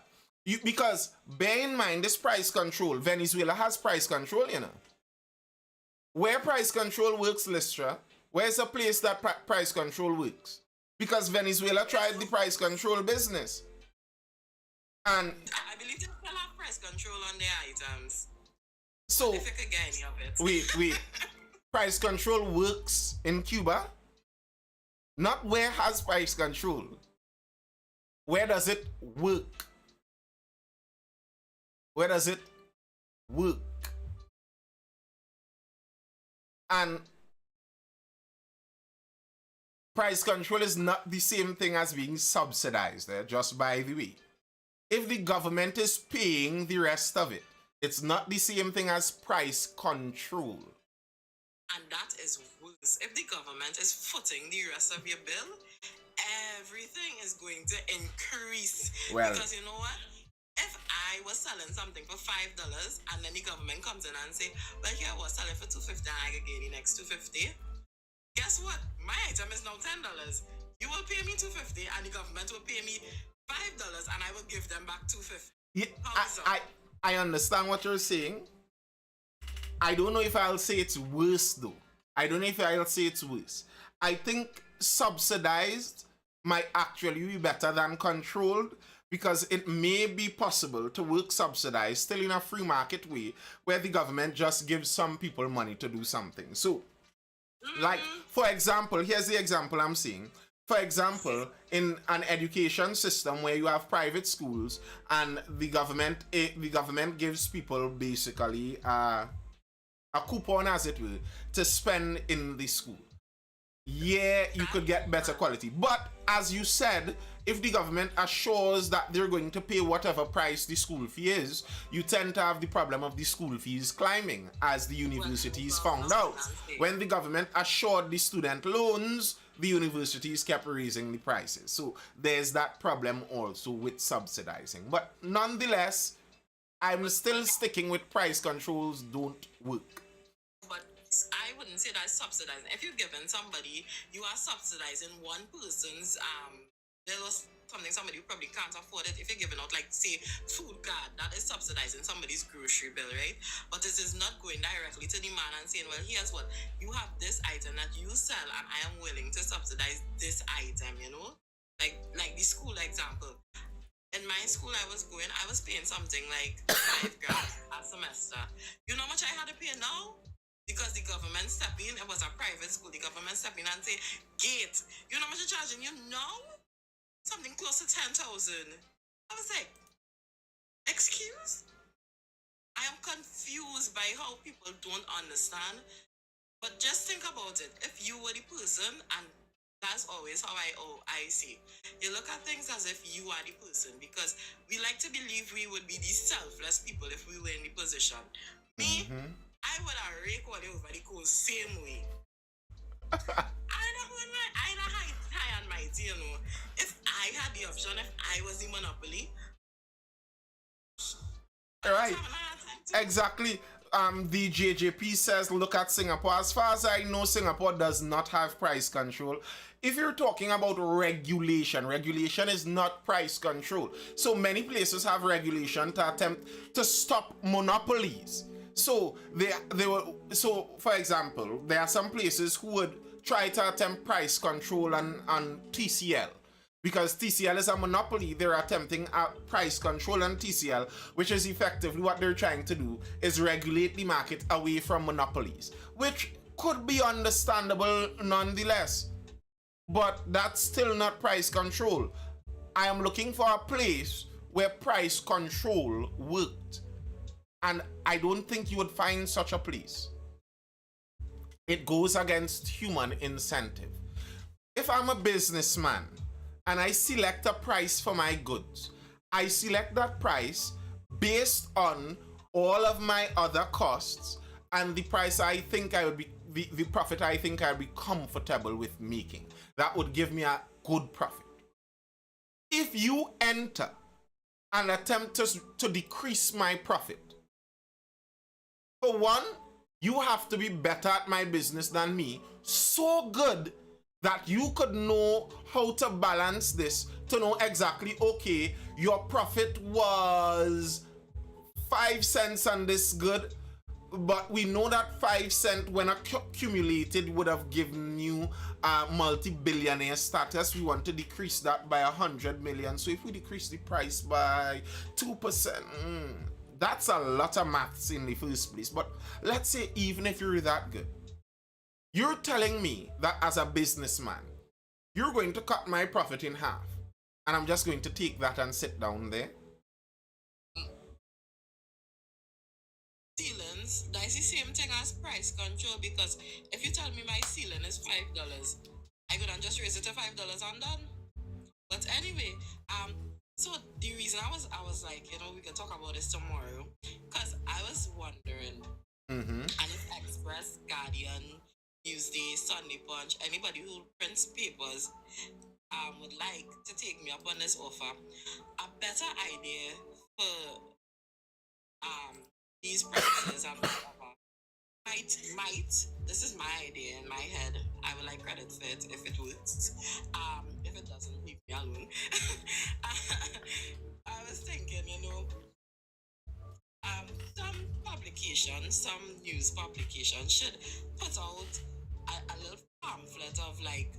Because bear in mind this price control. Venezuela has price control, Where price control works, Lystra, where's a place that price control works? Because Venezuela tried the price control business. And I believe they still have price control on their items. So, if you could get any of it. Wait. Price control works in Cuba? Not where has price control. Where does it work? Where does it work? And price control is not the same thing as being subsidized, just by the way. If the government is paying the rest of it, it's not the same thing as price control. And that is worse. If the government is footing the rest of your bill, everything is going to increase. Well, because you know what? If I was selling something for $5 and then the government comes in and say, well, here I was selling for $2.50 and I could get the next $2.50. Guess what? My item is now $10. You will pay me $2.50 and the government will pay me $5 and I will give them back $2.50. Yeah, I understand what you're saying. I don't know if I'll say it's worse though. I don't know if I'll say it's worse. I think subsidized might actually be better than controlled because it may be possible to work subsidized still in a free market way where the government just gives some people money to do something. So, like, for example, here's the example I'm seeing. For example, in an education system where you have private schools and the government gives people basically a coupon, as it will, to spend in the school. Yeah, you could get better quality. But as you said, if the government assures that they're going to pay whatever price the school fee is, you tend to have the problem of the school fees climbing, as the universities found out. When the government assured the student loans, the universities kept raising the prices. So there's that problem also with subsidizing. But nonetheless, I'm still sticking with price controls don't work. But I wouldn't say that's subsidizing. If you're giving somebody, you are subsidizing one person's there was somebody who probably can't afford it. If you're giving out, like, say, food card, that is subsidizing somebody's grocery bill, right? But this is not going directly to the man and saying, well, here's what, you have this item that you sell and I am willing to subsidize this item, you know? Like the school example. In my school I was paying something like $5,000 a semester. You know how much I had to pay now? Because the government stepped in. It was a private school. The government stepped in and say, gate. You know how much they're charging you now? Something close to 10,000. I was like, excuse? I am confused by how people don't understand. But just think about it. If you were the person, and that's always how I see. You look at things as if you are the person, because we like to believe we would be these selfless people if we were in the position. Me, I would have rake all over the coast same way. I don't high and mighty, you know. If I had the option, if I was the monopoly, Right. Exactly. The JJP says, look at Singapore. As far as I know, Singapore does not have price control. If you're talking about regulation, regulation is not price control. So many places have regulation to attempt to stop monopolies. So for example, there are some places who would try to attempt price control on TCL. Because TCL is a monopoly, they're attempting a price control on TCL, which is effectively what they're trying to do, is regulate the market away from monopolies, which could be understandable nonetheless. But that's still not price control. I am looking for a place where price control worked. And I don't think you would find such a place. It goes against human incentive. If I'm a businessman, and I select a price for my goods, I select that price based on all of my other costs and the price I think I would be, the profit I think I'd be comfortable with making. That would give me a good profit. If you enter and attempt to decrease my profit, for one, you have to be better at my business than me, so good that you could know how to balance this, to know exactly, okay, your profit was 5 cents on this good, but we know that 5 cents when accumulated would have given you a multi-billionaire status. We want to decrease that by 100 million. So if we decrease the price by 2%, that's a lot of maths in the first place. But let's say even if you're that good, you're telling me that as a businessman, you're going to cut my profit in half, and I'm just going to take that and sit down there? Ceilings, that's the same thing as price control, because if you tell me my ceiling is $5, I could just raise it to $5 and done. But anyway, so the reason I was like, you know, we can talk about this tomorrow, because I was wondering, and if Express, Guardian, Newsday, Sunday Punch, anybody who prints papers would like to take me up on this offer. A better idea for these prices and whatever might this is my idea in my head. I would like credit for it if it works. If it doesn't, leave me alone. I was thinking, you know, some publications, some news publications should put out a little pamphlet of like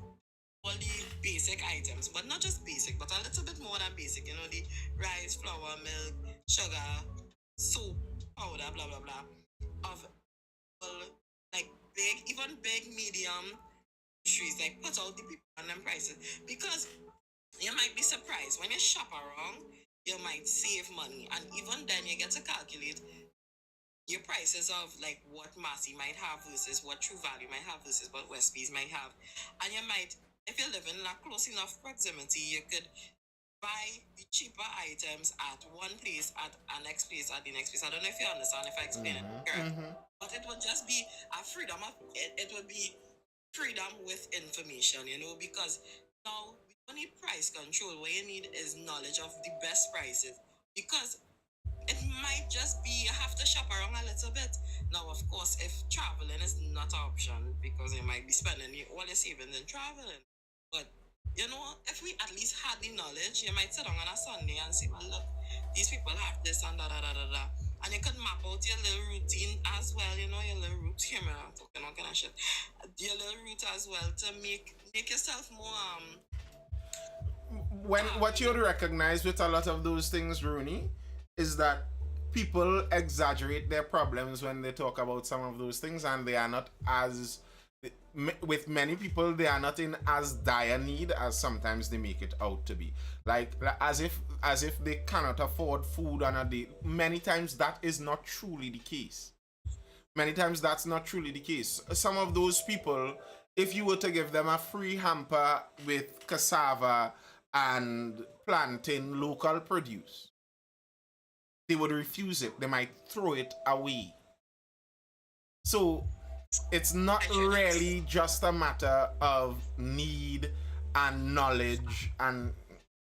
all the basic items, but not just basic, but a little bit more than basic. You know, the rice, flour, milk, sugar, soap, powder, blah blah blah. Of well, like big, even big, medium trees, like put out the people on them prices because you might be surprised when you shop around, you might save money, and even then you get to calculate your prices of like what Massey might have versus what True Value might have versus what Westby's might have. And you might, if you live in a close enough proximity, you could buy the cheaper items at one place, at a next place, at the next place. I don't know if you understand if I explain it correct. But it would just be a freedom of it would be freedom with information, you know, because now we don't need price control. What you need is knowledge of the best prices. Because it might just be you have to shop around a little bit. Now, of course, if traveling is not an option because you might be spending all your savings in traveling. But you know, if we at least had the knowledge, you might sit down on a Sunday and say, well, look, these people have this and da da da da da. And you could map out your little routine as well, you know, your little route. Here, man, I'm talking all kind of shit. Your little route as well to make yourself more When what you would recognize with a lot of those things, Rooney, is that people exaggerate their problems when they talk about some of those things, and they are not as with many people they are not in as dire need as sometimes they make it out to be. Like as if they cannot afford food on a day. Many times that is not truly the case. Many times that's not truly the case. Some of those people, if you were to give them a free hamper with cassava and plantain local produce, they would refuse it. They might throw it away. So it's not really just a matter of need and knowledge, and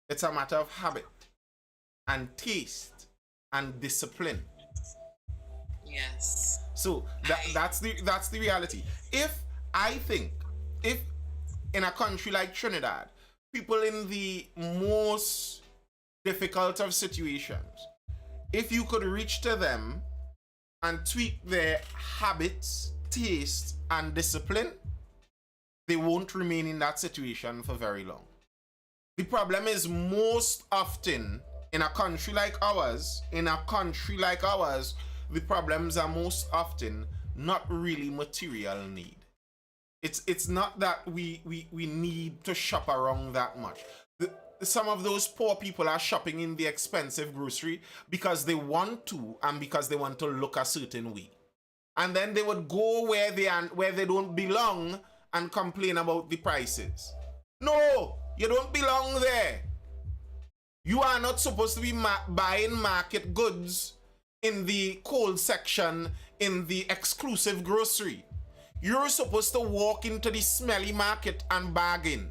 it's a matter of habit and taste and discipline. yes. So that's the reality. I think if in a country like Trinidad, people in the most difficult of situations, if you could reach to them and tweak their habits, taste, and discipline, they won't remain in that situation for very long. The problem is most often in a country like ours, the problems are most often not really material need. It's not that we need to shop around that much. Some of those poor people are shopping in the expensive grocery because they want to and because they want to look a certain way. And then they would go where they don't belong and complain about the prices. No, you don't belong there. You are not supposed to be buying market goods in the cold section in the exclusive grocery. You're supposed to walk into the smelly market and bargain.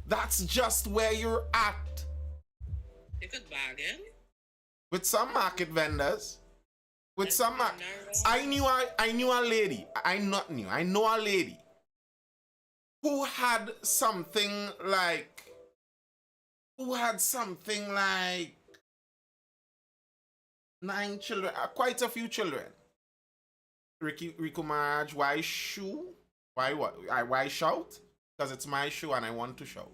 That's just where you're at. You could bargain with some market vendors. With some I knew a lady. I know a lady who had something like 9 children, quite a few children. Rico Maraj, why shoe? Why what? Why shout? Because it's my shoe and I want to shout.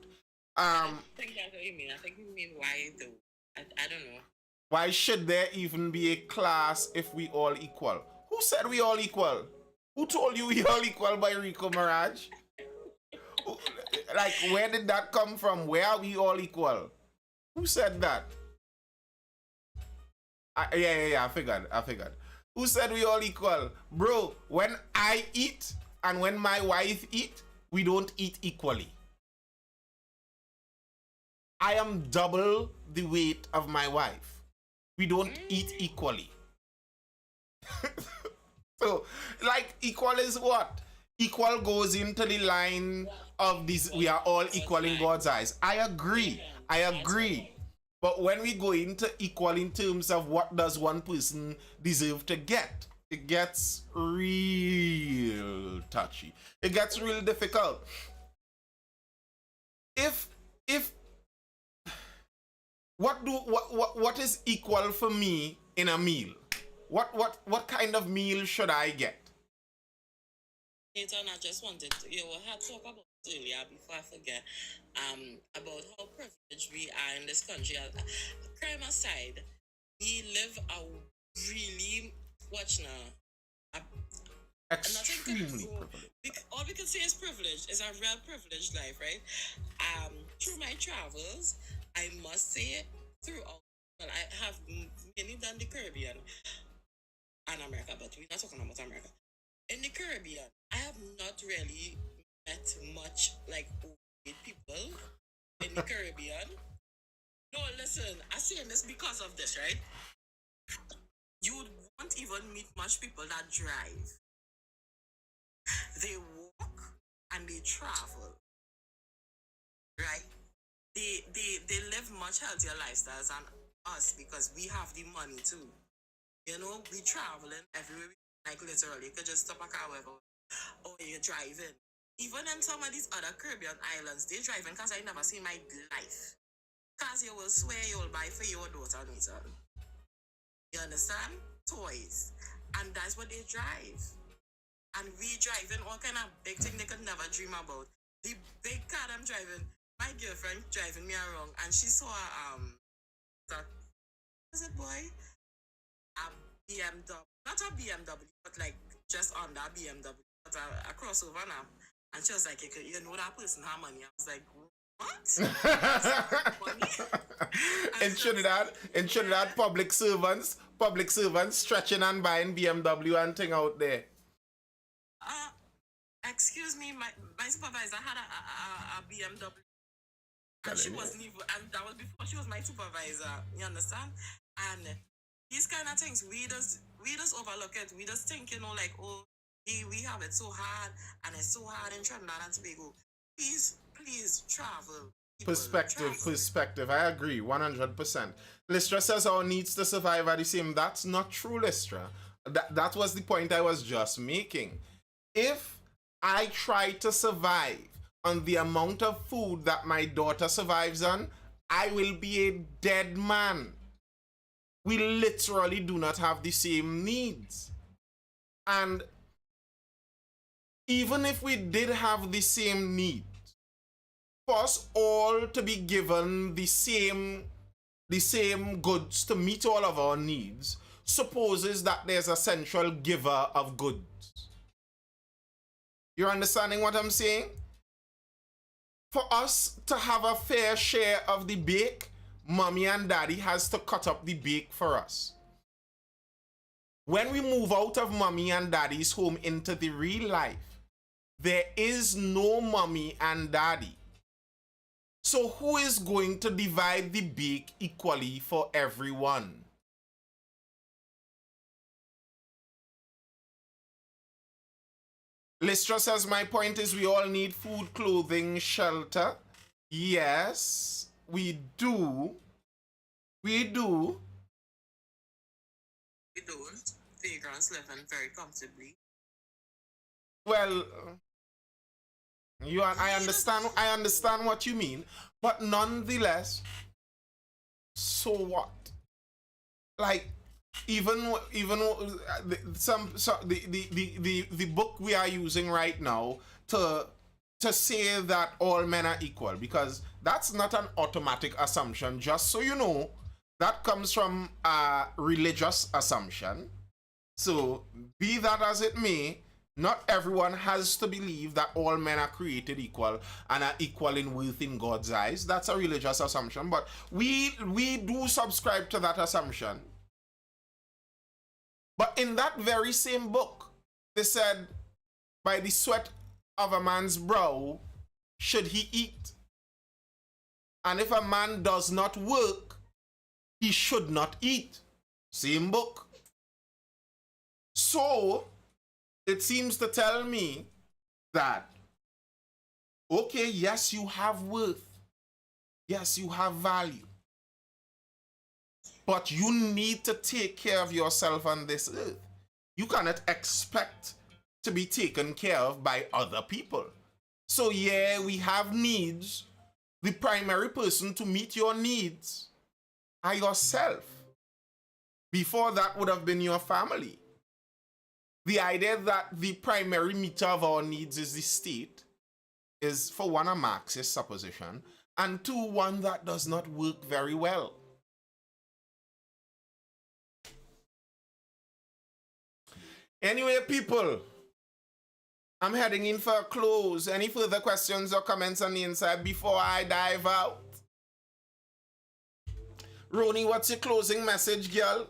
I think that's what you mean. I think you mean why though. I don't know. Why should there even be a class if we all equal? Who said we all equal? Who told you we all equal by Rico Mirage? Like, where did that come from? Where are we all equal? Who said that? I figured. Who said we all equal? Bro, when I eat and when my wife eat, we don't eat equally. I am double the weight of my wife. We don't eat equally. So, like, equal is what? Equal goes into the line of this, we are all equal in God's eyes. I agree. But when we go into equal in terms of what does one person deserve to get, it gets real touchy. It gets real difficult. If what is equal for me in a meal? What kind of meal should I get? Nathan, I just wanted to, had talk about earlier before I forget, about how privileged we are in this country. Crime aside, we live a really, watch now, Extremely privileged. all we can say is privilege. It's a real privileged life, right? Through my travels, I must say, throughout, well, I have mainly done the Caribbean and America, but we're not talking about America. In the Caribbean, I have not really met much like overweight people in the Caribbean. No, listen, I'm saying this because of this, right? You won't even meet much people that drive. They walk and they travel, right? They live much healthier lifestyles than us because we have the money too. We traveling everywhere. Like literally, you could just stop a car wherever, or you're driving. Even in some of these other Caribbean islands, they driving because I never see my life. Because you will swear you'll buy for your daughter, Nathan. You understand? Toys. And that's what they drive. And we driving all kind of big thing they could never dream about. The big car I'm driving, my girlfriend driving me around, and she saw that, was it boy? A BMW, not a BMW, but like just under a BMW, but a crossover now. And she was like, you know that person have money. I was like, what? in Trinidad, public servants stretching and buying BMW and thing out there. Excuse me, my supervisor had a BMW. And she wasn't even, and that was before she was my supervisor. You understand? And these kind of things, we just overlook it. We just think, like, oh, we have it so hard, and it's so hard in Trinidad and Tobago. Please travel. Perspective. I agree, 100%. Listra says our needs to survive are the same. That's not true, Listra. That was the point I was just making. If I try to survive on the amount of food that my daughter survives on, I will be a dead man. We literally do not have the same needs. And even if we did have the same needs, for us all to be given the same goods to meet all of our needs supposes that there's a central giver of goods. You're understanding what I'm saying? For us to have a fair share of the bake, mommy and daddy has to cut up the bake for us. When we move out of mommy and daddy's home into the real life, there is no mommy and daddy. So who is going to divide the bake equally for everyone? Listra says, my point is we all need food, clothing, shelter. Yes, we do. We do. We don't. Vagrants living very comfortably. Well, I understand what you mean, but nonetheless, so what? Like, even the book we are using right now to say that all men are equal, because that's not an automatic assumption. Just so you know, that comes from a religious assumption. So be that as it may, not everyone has to believe that all men are created equal and are equal in worth in God's eyes. That's a religious assumption, but we do subscribe to that assumption. But in that very same book, they said, by the sweat of a man's brow should he eat. And if a man does not work, he should not eat. Same book. So it seems to tell me that, okay, yes, you have worth. Yes, you have value. But you need to take care of yourself on this earth. You cannot expect to be taken care of by other people. So yeah, we have needs. The primary person to meet your needs are yourself. Before that would have been your family. The idea that the primary meter of our needs is the state is, for one, a Marxist supposition, and two, one that does not work very well. Anyway, people, I'm heading in for a close. Any further questions or comments on the inside before I dive out? Roni, what's your closing message, girl?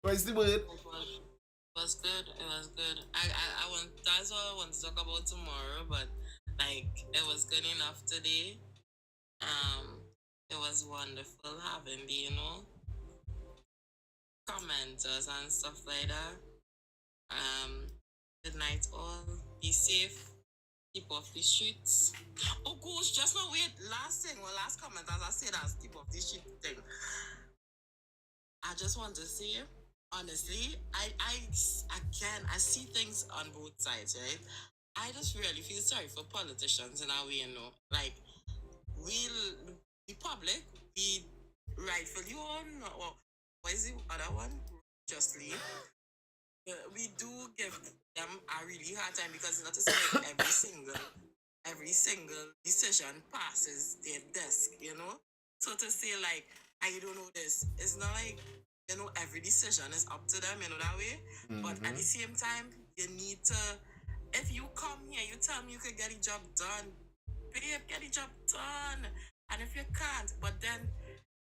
Where's the word? It was good. It was good. I want, that's what I want to talk about tomorrow, but like it was good enough today. It was wonderful having the, commenters and stuff like that. Good night all. Be safe. Keep off the streets. Oh gosh, just now wait. Last comment as I said as keep off the street thing. I just want to say, honestly, I see things on both sides, right? I just really feel sorry for politicians in a way, Like the public, we rightfully own, or what is the other one? Justly. We do give them a really hard time because it's not to say like every single decision passes their desk, So to say like, I don't know this, it's not like, every decision is up to them, that way. But at the same time, you need to, if you come here, you tell me you can get the job done, babe, get the job done. And if you can't, but then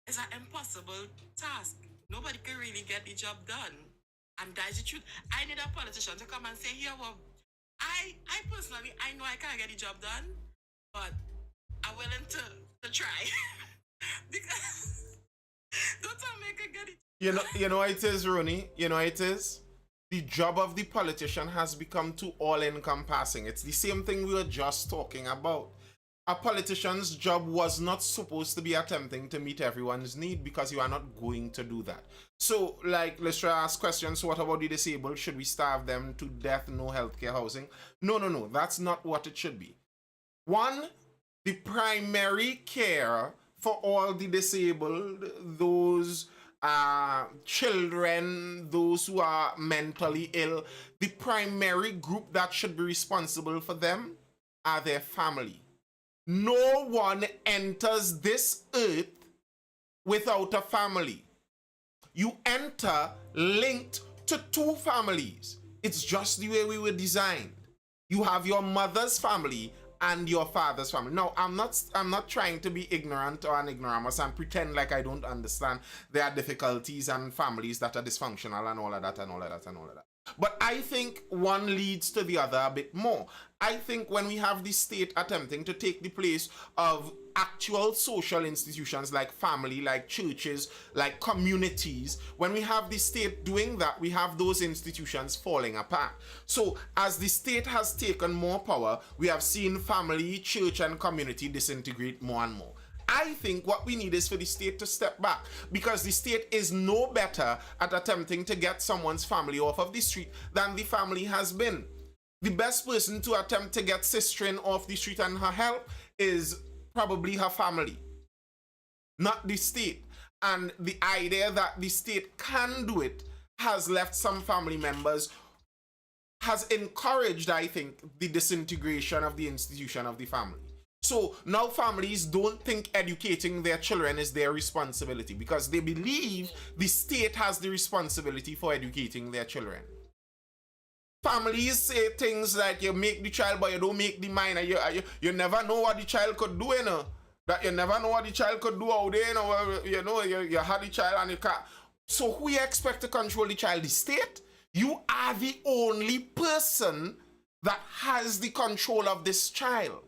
it's an impossible task. Nobody can really get the job done. And that's the truth. I need a politician to come and say, here, well, I personally, I know I can't get the job done, but I'm willing to try. Because don't tell me I can get it. You know it is, Rooney. You know it is. The job of the politician has become too all-encompassing. It's the same thing we were just talking about. A politician's job was not supposed to be attempting to meet everyone's need, because you are not going to do that. So, like, let's try to ask questions. What about the disabled? Should we starve them to death? No healthcare, housing? No. That's not what it should be. One, the primary care for all the disabled, those children, those who are mentally ill, the primary group that should be responsible for them are their family. No one enters this earth without a family. You enter linked to two families. It's just the way we were designed. You have your mother's family and your father's family. Now, I'm not trying to be ignorant or an ignoramus and pretend like I don't understand there are difficulties and families that are dysfunctional and all of that and all of that and all of that. But I think one leads to the other a bit more. I think when we have the state attempting to take the place of actual social institutions like family, like churches, like communities, when we have the state doing that, we have those institutions falling apart. So as the state has taken more power, we have seen family, church, and community disintegrate more and more. I think what we need is for the state to step back, because the state is no better at attempting to get someone's family off of the street than the family has been. The best person to attempt to get Sistrin off the street and her help is probably her family, not the state. And the idea that the state can do it has left some family members, has encouraged, I think, the disintegration of the institution of the family. So now families don't think educating their children is their responsibility, because they believe the state has the responsibility for educating their children. Families say things like, you make the child but you don't make the mind. You never know what the child could do, That you never know what the child could do out there, you had the child and you can't. So who you expect to control the child? The state? You are the only person that has the control of this child.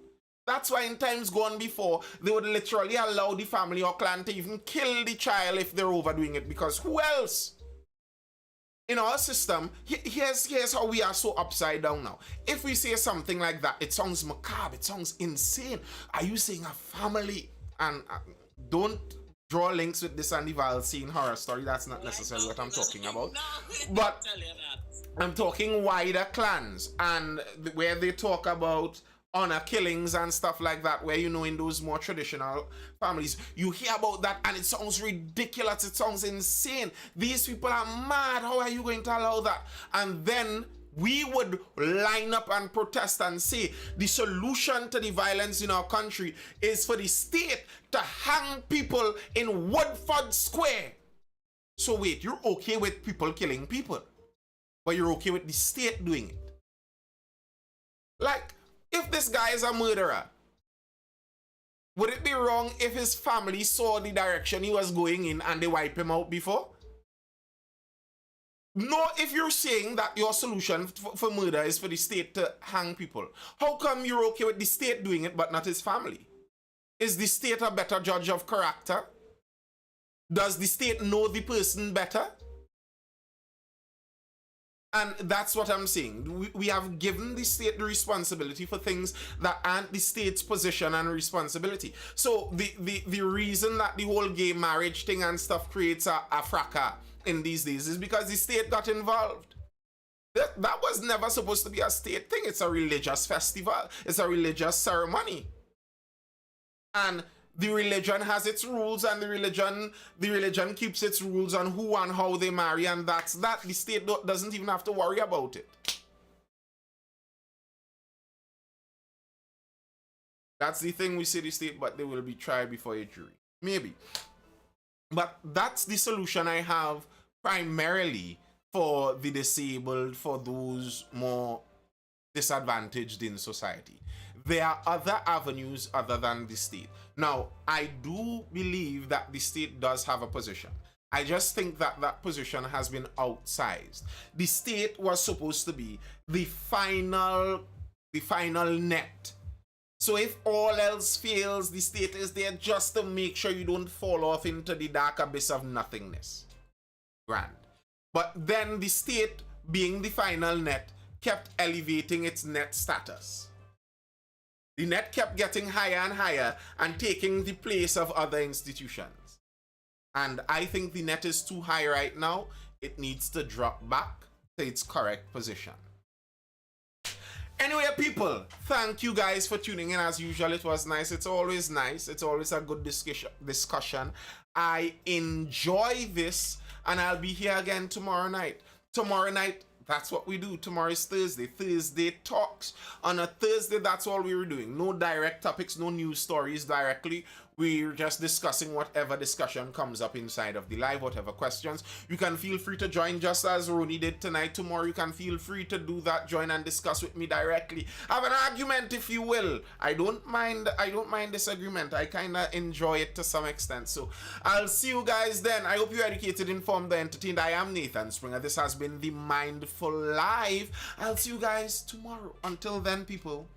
That's why in times gone before, they would literally allow the family or clan to even kill the child if they're overdoing it, because who else? In our system, here's how we are so upside down now. If we say something like that, it sounds macabre, it sounds insane. Are you saying a family? And don't draw links with this Andy Valcine horror story. That's not necessarily what I'm talking about. But I'm talking wider clans, and where they talk about honor killings and stuff like that, where in those more traditional families, you hear about that and it sounds ridiculous, it sounds insane. These people are mad. How are you going to allow that? And then we would line up and protest and say the solution to the violence in our country is for the state to hang people in Woodford Square. So wait, you're okay with people killing people, but you're okay with the state doing it? Like, if this guy is a murderer, would it be wrong if his family saw the direction he was going in and they wipe him out before? No, if you're saying that your solution for murder is for the state to hang people, how come you're okay with the state doing it but not his family? Is the state a better judge of character? Does the state know the person better? And that's what I'm saying. We have given the state the responsibility for things that aren't the state's position and responsibility. So the reason that the whole gay marriage thing and stuff creates a fracas in these days is because the state got involved. That was never supposed to be a state thing. It's a religious festival. It's a religious ceremony. And the religion has its rules, and the religion keeps its rules on who and how they marry, and that's that. The state doesn't even have to worry about it. That's the thing we say the state, but they will be tried before a jury. Maybe. But that's the solution I have primarily for the disabled, for those more disadvantaged in society. There are other avenues other than the state. Now, I do believe that the state does have a position. I just think that that position has been outsized. The state was supposed to be the final net. So if all else fails, the state is there just to make sure you don't fall off into the dark abyss of nothingness. Grand. But then the state, being the final net, kept elevating its net status. The net kept getting higher and higher and taking the place of other institutions. And I think the net is too high right now. It needs to drop back to its correct position. Anyway, people, thank you guys for tuning in. As usual, it was nice. It's always nice. It's always a good discussion. I enjoy this, and I'll be here again tomorrow night. Tomorrow night, that's what we do. Tomorrow is Thursday. Thursday talks. On a Thursday, that's all we were doing. No direct topics, no news stories directly. We're just discussing whatever discussion comes up inside of the live, whatever questions. You can feel free to join just as Roni did tonight. Tomorrow, you can feel free to do that. Join and discuss with me directly. Have an argument if you will. I don't mind disagreement. I kind of enjoy it to some extent. So I'll see you guys then. I hope you're educated, informed, and entertained. I am Nathan Springer. This has been the Mindful Live. I'll see you guys tomorrow. Until then, people,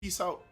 peace out.